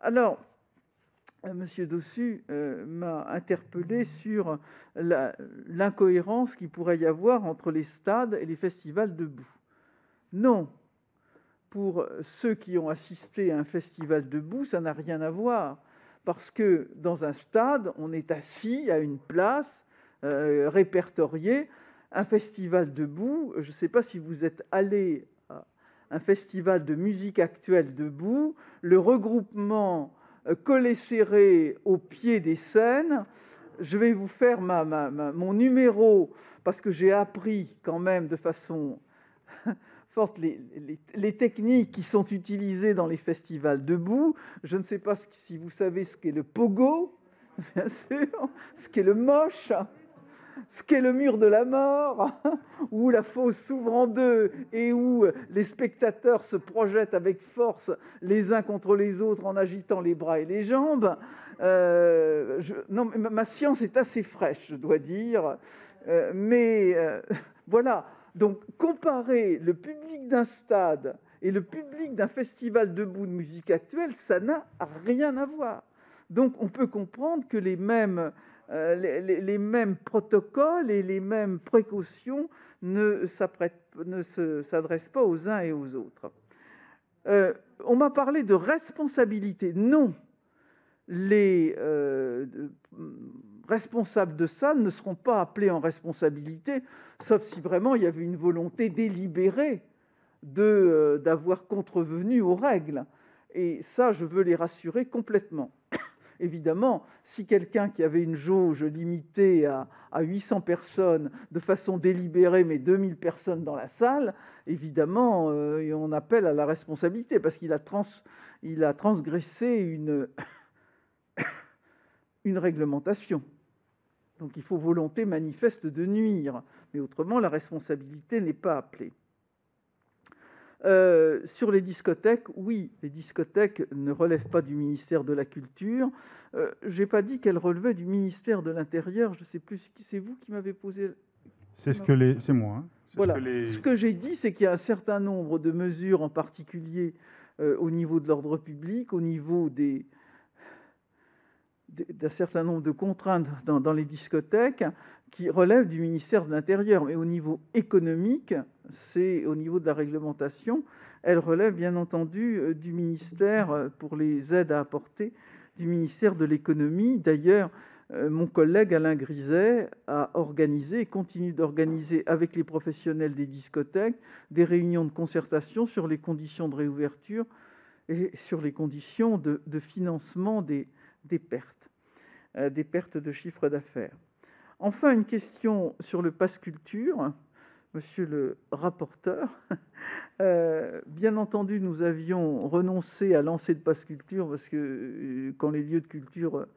Alors, M. Dossus m'a interpellé sur l'incohérence qu'il pourrait y avoir entre les stades et les festivals debout. Non, pour ceux qui ont assisté à un festival debout, ça n'a rien à voir. Parce que dans un stade, on est assis à une place répertoriée. Un festival debout, je ne sais pas si vous êtes allé à un festival de musique actuelle debout, le regroupement collé serré au pied des scènes. Je vais vous faire mon numéro, parce que j'ai appris quand même de façon forte les techniques qui sont utilisées dans les festivals debout. Je ne sais pas si vous savez ce qu'est le pogo, bien sûr, ce qu'est le moche, ce qu'est le mur de la mort, où la fosse s'ouvre en deux et où les spectateurs se projettent avec force les uns contre les autres en agitant les bras et les jambes. Non, ma science est assez fraîche, je dois dire. Voilà. Donc, comparer le public d'un stade et le public d'un festival debout de musique actuelle, ça n'a rien à voir. Donc, on peut comprendre que les mêmes protocoles et les mêmes précautions ne s'adressent pas aux uns et aux autres. On m'a parlé de responsabilité. Non. responsables de salle ne seront pas appelés en responsabilité, sauf si vraiment il y avait une volonté délibérée d'avoir contrevenu aux règles. Et ça, je veux les rassurer complètement. Évidemment, si quelqu'un qui avait une jauge limitée à 800 personnes de façon délibérée, mais 2000 personnes dans la salle, évidemment, on appelle à la responsabilité parce qu'il a transgressé une réglementation. Donc il faut volonté manifeste de nuire, mais autrement, la responsabilité n'est pas appelée. Sur les discothèques, oui, les discothèques ne relèvent pas du ministère de la Culture. Je n'ai pas dit qu'elles relevaient du ministère de l'Intérieur. Je ne sais plus, c'est vous qui m'avez posé... C'est moi. Hein. Voilà. Ce que j'ai dit, c'est qu'il y a un certain nombre de mesures, en particulier au niveau de l'ordre public, au niveau d'un certain nombre de contraintes dans les discothèques, qui relèvent du ministère de l'Intérieur. Mais au niveau économique, c'est au niveau de la réglementation, elle relève bien entendu du ministère, pour les aides à apporter, du ministère de l'économie. D'ailleurs, mon collègue Alain Griset a organisé et continue d'organiser avec les professionnels des discothèques des réunions de concertation sur les conditions de réouverture et sur les conditions de financement des pertes de chiffre d'affaires. Enfin, une question sur le pass culture, monsieur le rapporteur. Bien entendu, nous avions renoncé à lancer le pass culture parce que quand les lieux de culture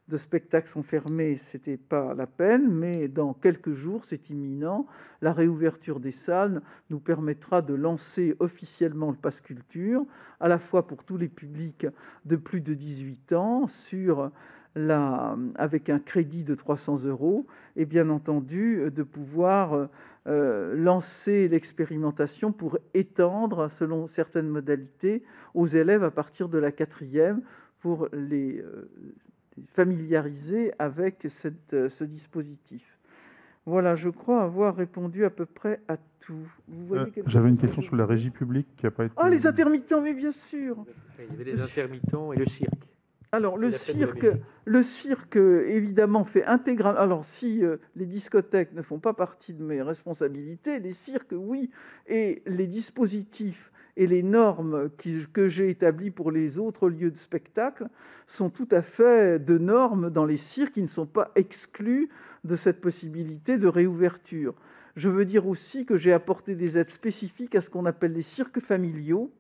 de spectacle sont fermés, ce n'était pas la peine, mais dans quelques jours, c'est imminent, la réouverture des salles nous permettra de lancer officiellement le pass culture, à la fois pour tous les publics de plus de 18 ans, avec un crédit de 300 € et bien entendu de pouvoir lancer l'expérimentation pour étendre, selon certaines modalités, aux élèves à partir de la 4e pour les familiariser avec ce dispositif. Voilà, je crois avoir répondu à peu près à tout. J'avais une question sur la régie publique qui n'a pas été... Ah, les intermittents, mais bien sûr. Il y avait les intermittents et le cirque. Alors, le cirque, évidemment, fait intégral. Alors, si les discothèques ne font pas partie de mes responsabilités, les cirques, oui. Et les dispositifs et les normes que j'ai établies pour les autres lieux de spectacle sont tout à fait de normes dans les cirques qui ne sont pas exclus de cette possibilité de réouverture. Je veux dire aussi que j'ai apporté des aides spécifiques à ce qu'on appelle les cirques familiaux.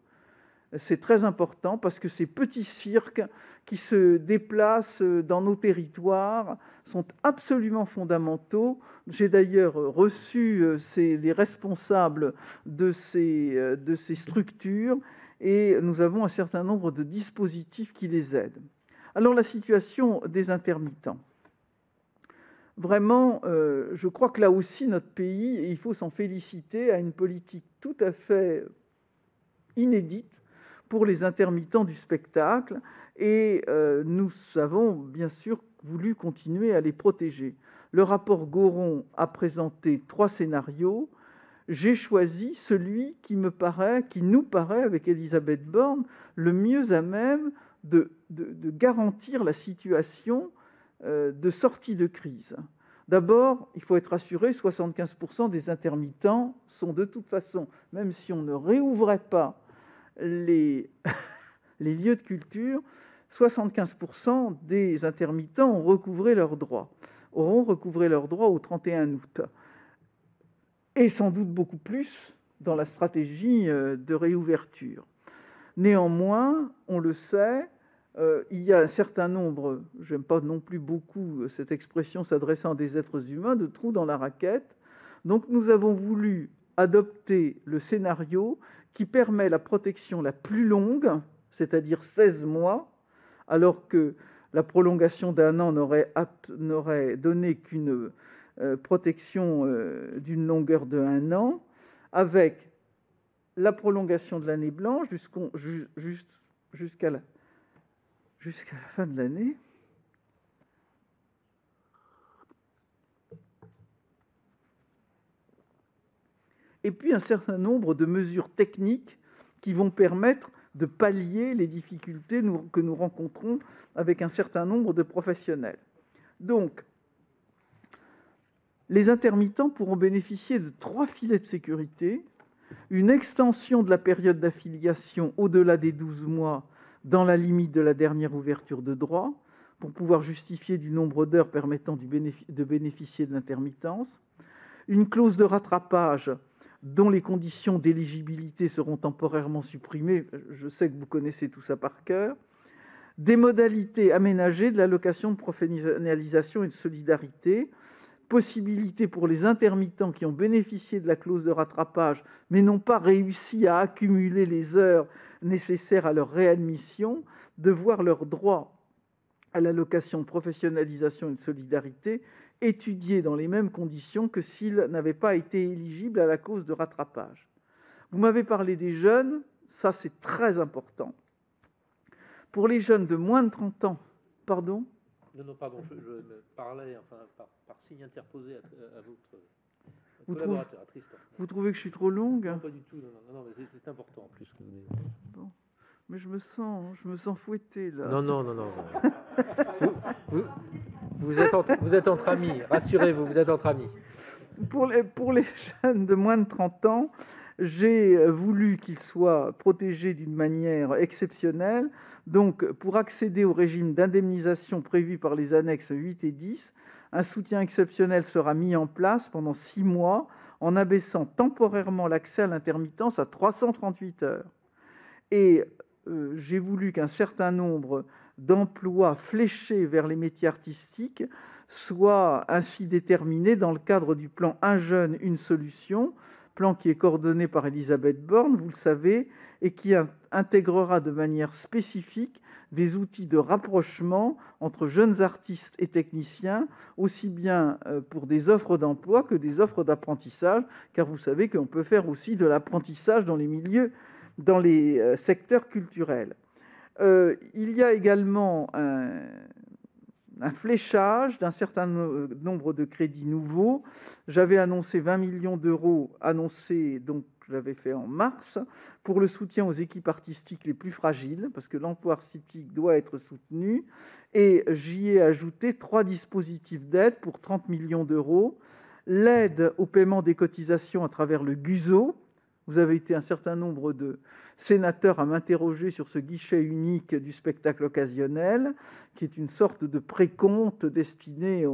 C'est très important parce que ces petits cirques qui se déplacent dans nos territoires sont absolument fondamentaux. J'ai d'ailleurs reçu les responsables de ces structures et nous avons un certain nombre de dispositifs qui les aident. Alors, la situation des intermittents. Vraiment, je crois que là aussi, notre pays, et il faut s'en féliciter, a une politique tout à fait inédite pour les intermittents du spectacle et nous avons bien sûr voulu continuer à les protéger. Le rapport Goron a présenté 3 scénarios. J'ai choisi celui qui nous paraît, avec Elisabeth Borne, le mieux à même de garantir la situation de sortie de crise. D'abord, il faut être rassuré, 75% des intermittents sont de toute façon, même si on ne réouvrait pas les lieux de culture, 75% des intermittents auront recouvré leurs droits au 31 août. Et sans doute beaucoup plus dans la stratégie de réouverture. Néanmoins, on le sait, il y a un certain nombre, je n'aime pas non plus beaucoup cette expression s'adressant à des êtres humains, de trous dans la raquette. Donc nous avons voulu adopter le scénario qui permet la protection la plus longue, c'est-à-dire 16 mois, alors que la prolongation d'1 an n'aurait donné qu'une protection d'une longueur de 1 an, avec la prolongation de l'année blanche jusqu'à la fin de l'année. Et puis un certain nombre de mesures techniques qui vont permettre de pallier les difficultés que nous rencontrons avec un certain nombre de professionnels. Donc, Les intermittents pourront bénéficier de 3 filets de sécurité, une extension de la période d'affiliation au-delà des 12 mois dans la limite de la dernière ouverture de droit, pour pouvoir justifier du nombre d'heures permettant de bénéficier de l'intermittence, une clause de rattrapage dont les conditions d'éligibilité seront temporairement supprimées, je sais que vous connaissez tout ça par cœur, des modalités aménagées de l'allocation de professionnalisation et de solidarité, possibilité pour les intermittents qui ont bénéficié de la clause de rattrapage mais n'ont pas réussi à accumuler les heures nécessaires à leur réadmission, de voir leur droit à l'allocation de professionnalisation et de solidarité étudié dans les mêmes conditions que s'ils n'avaient pas été éligibles à la clause de rattrapage. Vous m'avez parlé des jeunes, ça c'est très important. Pour les jeunes de moins de 30 ans, pardon ? Non, pardon, je parlais par signe interposé à votre collaborateur, à Tristan. Vous trouvez que je suis trop longue ? Non, pas du tout, non, mais c'est important en plus. Bon. Mais je me sens fouettée, là. Non. Vous êtes entre amis, rassurez-vous, vous êtes entre amis. Pour les jeunes de moins de 30 ans, j'ai voulu qu'ils soient protégés d'une manière exceptionnelle. Donc, pour accéder au régime d'indemnisation prévu par les annexes 8 et 10, un soutien exceptionnel sera mis en place pendant 6 mois en abaissant temporairement l'accès à l'intermittence à 338 heures. Et j'ai voulu qu'un certain nombre d'emplois fléchés vers les métiers artistiques soient ainsi déterminés dans le cadre du plan Un jeune, une solution, plan qui est coordonné par Elisabeth Borne, vous le savez, et qui intégrera de manière spécifique des outils de rapprochement entre jeunes artistes et techniciens, aussi bien pour des offres d'emploi que des offres d'apprentissage, car vous savez qu'on peut faire aussi de l'apprentissage dans les milieux, dans les secteurs culturels. Il y a également un fléchage d'un certain nombre de crédits nouveaux. J'avais annoncé 20 millions d'euros, donc je l'avais fait en mars, pour le soutien aux équipes artistiques les plus fragiles, parce que l'emploi artistique doit être soutenu, et j'y ai ajouté 3 dispositifs d'aide pour 30 millions d'euros. L'aide au paiement des cotisations à travers le GUSO. Vous avez été un certain nombre de sénateurs à m'interroger sur ce guichet unique du spectacle occasionnel, qui est une sorte de précompte destiné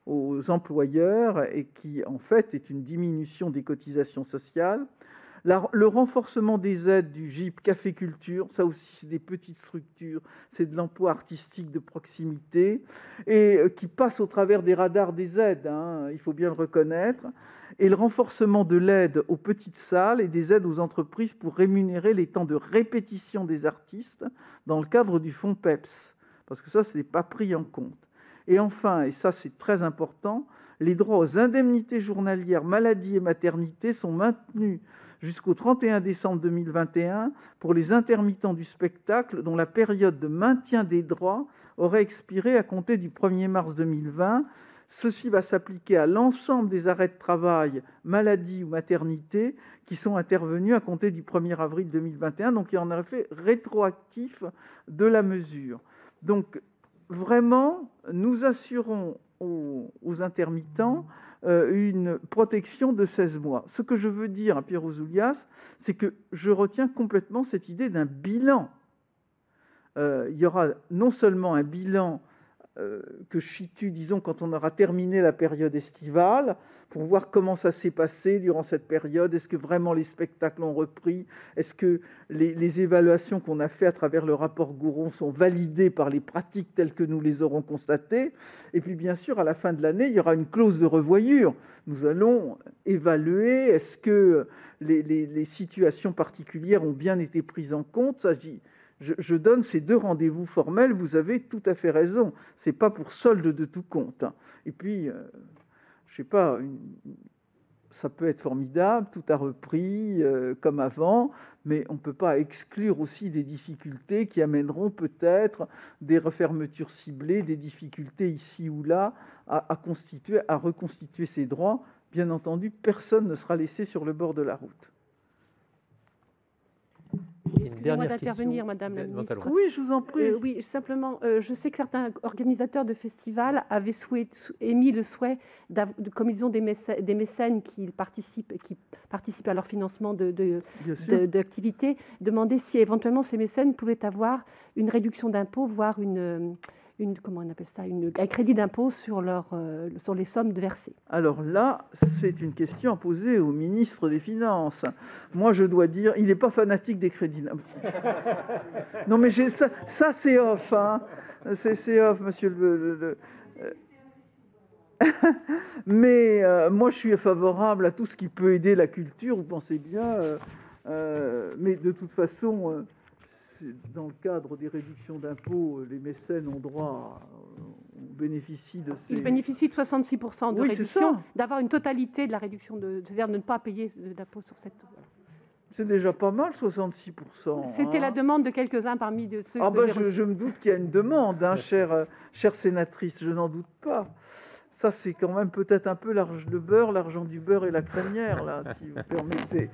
aux employeurs et qui, en fait, est une diminution des cotisations sociales. Le renforcement des aides du GIP Café Culture, ça aussi, c'est des petites structures, c'est de l'emploi artistique de proximité, et qui passe au travers des radars des aides, il faut bien le reconnaître. Et le renforcement de l'aide aux petites salles et des aides aux entreprises pour rémunérer les temps de répétition des artistes dans le cadre du fonds PEPS, parce que ça, ce n'est pas pris en compte. Et enfin, et ça c'est très important, les droits aux indemnités journalières maladie et maternité sont maintenus jusqu'au 31 décembre 2021 pour les intermittents du spectacle dont la période de maintien des droits aurait expiré à compter du 1er mars 2020. Ceci va s'appliquer à l'ensemble des arrêts de travail, maladie ou maternité, qui sont intervenus à compter du 1er avril 2021. Donc, il y en a un effet rétroactif de la mesure. Donc, vraiment, nous assurons aux intermittents une protection de 16 mois. Ce que je veux dire à Pierre Ouzoulias, c'est que je retiens complètement cette idée d'un bilan. Il y aura non seulement un bilan que je situe, disons, quand on aura terminé la période estivale, pour voir comment ça s'est passé durant cette période. Est-ce que vraiment les spectacles ont repris? Est-ce que les évaluations qu'on a faites à travers le rapport Gouron sont validées par les pratiques telles que nous les aurons constatées? Et puis, bien sûr, à la fin de l'année, il y aura une clause de revoyure. Nous allons évaluer, est-ce que les situations particulières ont bien été prises en compte? Ça, je donne ces 2 rendez-vous formels, vous avez tout à fait raison. Ce n'est pas pour solde de tout compte. Et puis, je ne sais pas, ça peut être formidable, tout a repris comme avant, mais on ne peut pas exclure aussi des difficultés qui amèneront peut-être des refermetures ciblées, des difficultés ici ou là à reconstituer ces droits. Bien entendu, personne ne sera laissé sur le bord de la route. Excusez-moi d'intervenir, Madame la Ministre. Oui, je vous en prie. Oui, simplement, je sais que certains organisateurs de festivals avaient émis le souhait, comme ils ont des mécènes qui participent à leur financement d'activités, demander si éventuellement ces mécènes pouvaient avoir une réduction d'impôt, voire comment on appelle ça, un crédit d'impôt sur les sommes versées. Alors là, c'est une question à poser au ministre des Finances. Moi, je dois dire, il n'est pas fanatique des crédits d'impôt. Non, mais ça c'est off. Hein. C'est off, monsieur Mais moi, je suis favorable à tout ce qui peut aider la culture, vous pensez bien. Mais de toute façon... dans le cadre des réductions d'impôts, les mécènes ont droit, on bénéficie de ces... Ils bénéficient de 66% de réduction, d'avoir une totalité de la réduction, c'est-à-dire de ne pas payer d'impôts sur cette... C'est déjà pas mal, 66%. C'était la demande de quelques-uns parmi ceux... je me doute qu'il y a une demande, chère sénatrice, je n'en doute pas. Ça, c'est quand même peut-être un peu le beurre, l'argent du beurre et la crémière, là, si vous permettez.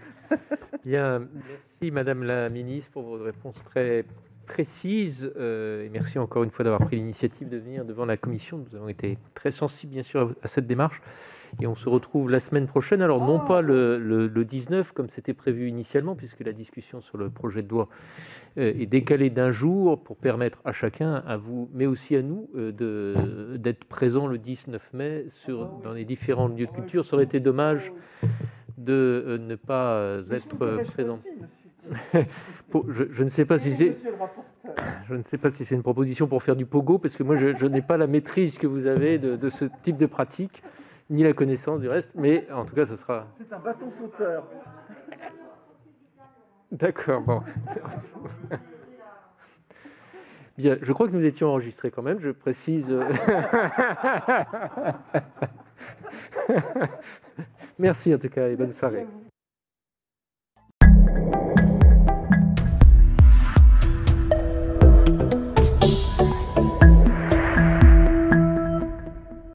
Bien, merci Madame la Ministre pour vos réponses très précises. Et merci encore une fois d'avoir pris l'initiative de venir devant la Commission. Nous avons été très sensibles, bien sûr, à cette démarche. Et on se retrouve la semaine prochaine. Alors, non pas le 19, comme c'était prévu initialement, puisque la discussion sur le projet de loi est décalée d'un jour pour permettre à chacun, à vous, mais aussi à nous, d'être présents le 19 mai dans les différents lieux de culture. Ça aurait été dommage de ne pas être présent. Je ne sais pas si c'est... Je ne sais pas si c'est une proposition pour faire du pogo, parce que moi, je n'ai pas la maîtrise que vous avez de ce type de pratique, ni la connaissance du reste, mais en tout cas, ce sera... C'est un bâton sauteur. D'accord, bon. Bien, je crois que nous étions enregistrés quand même, je précise... Merci en tout cas, et bonne soirée.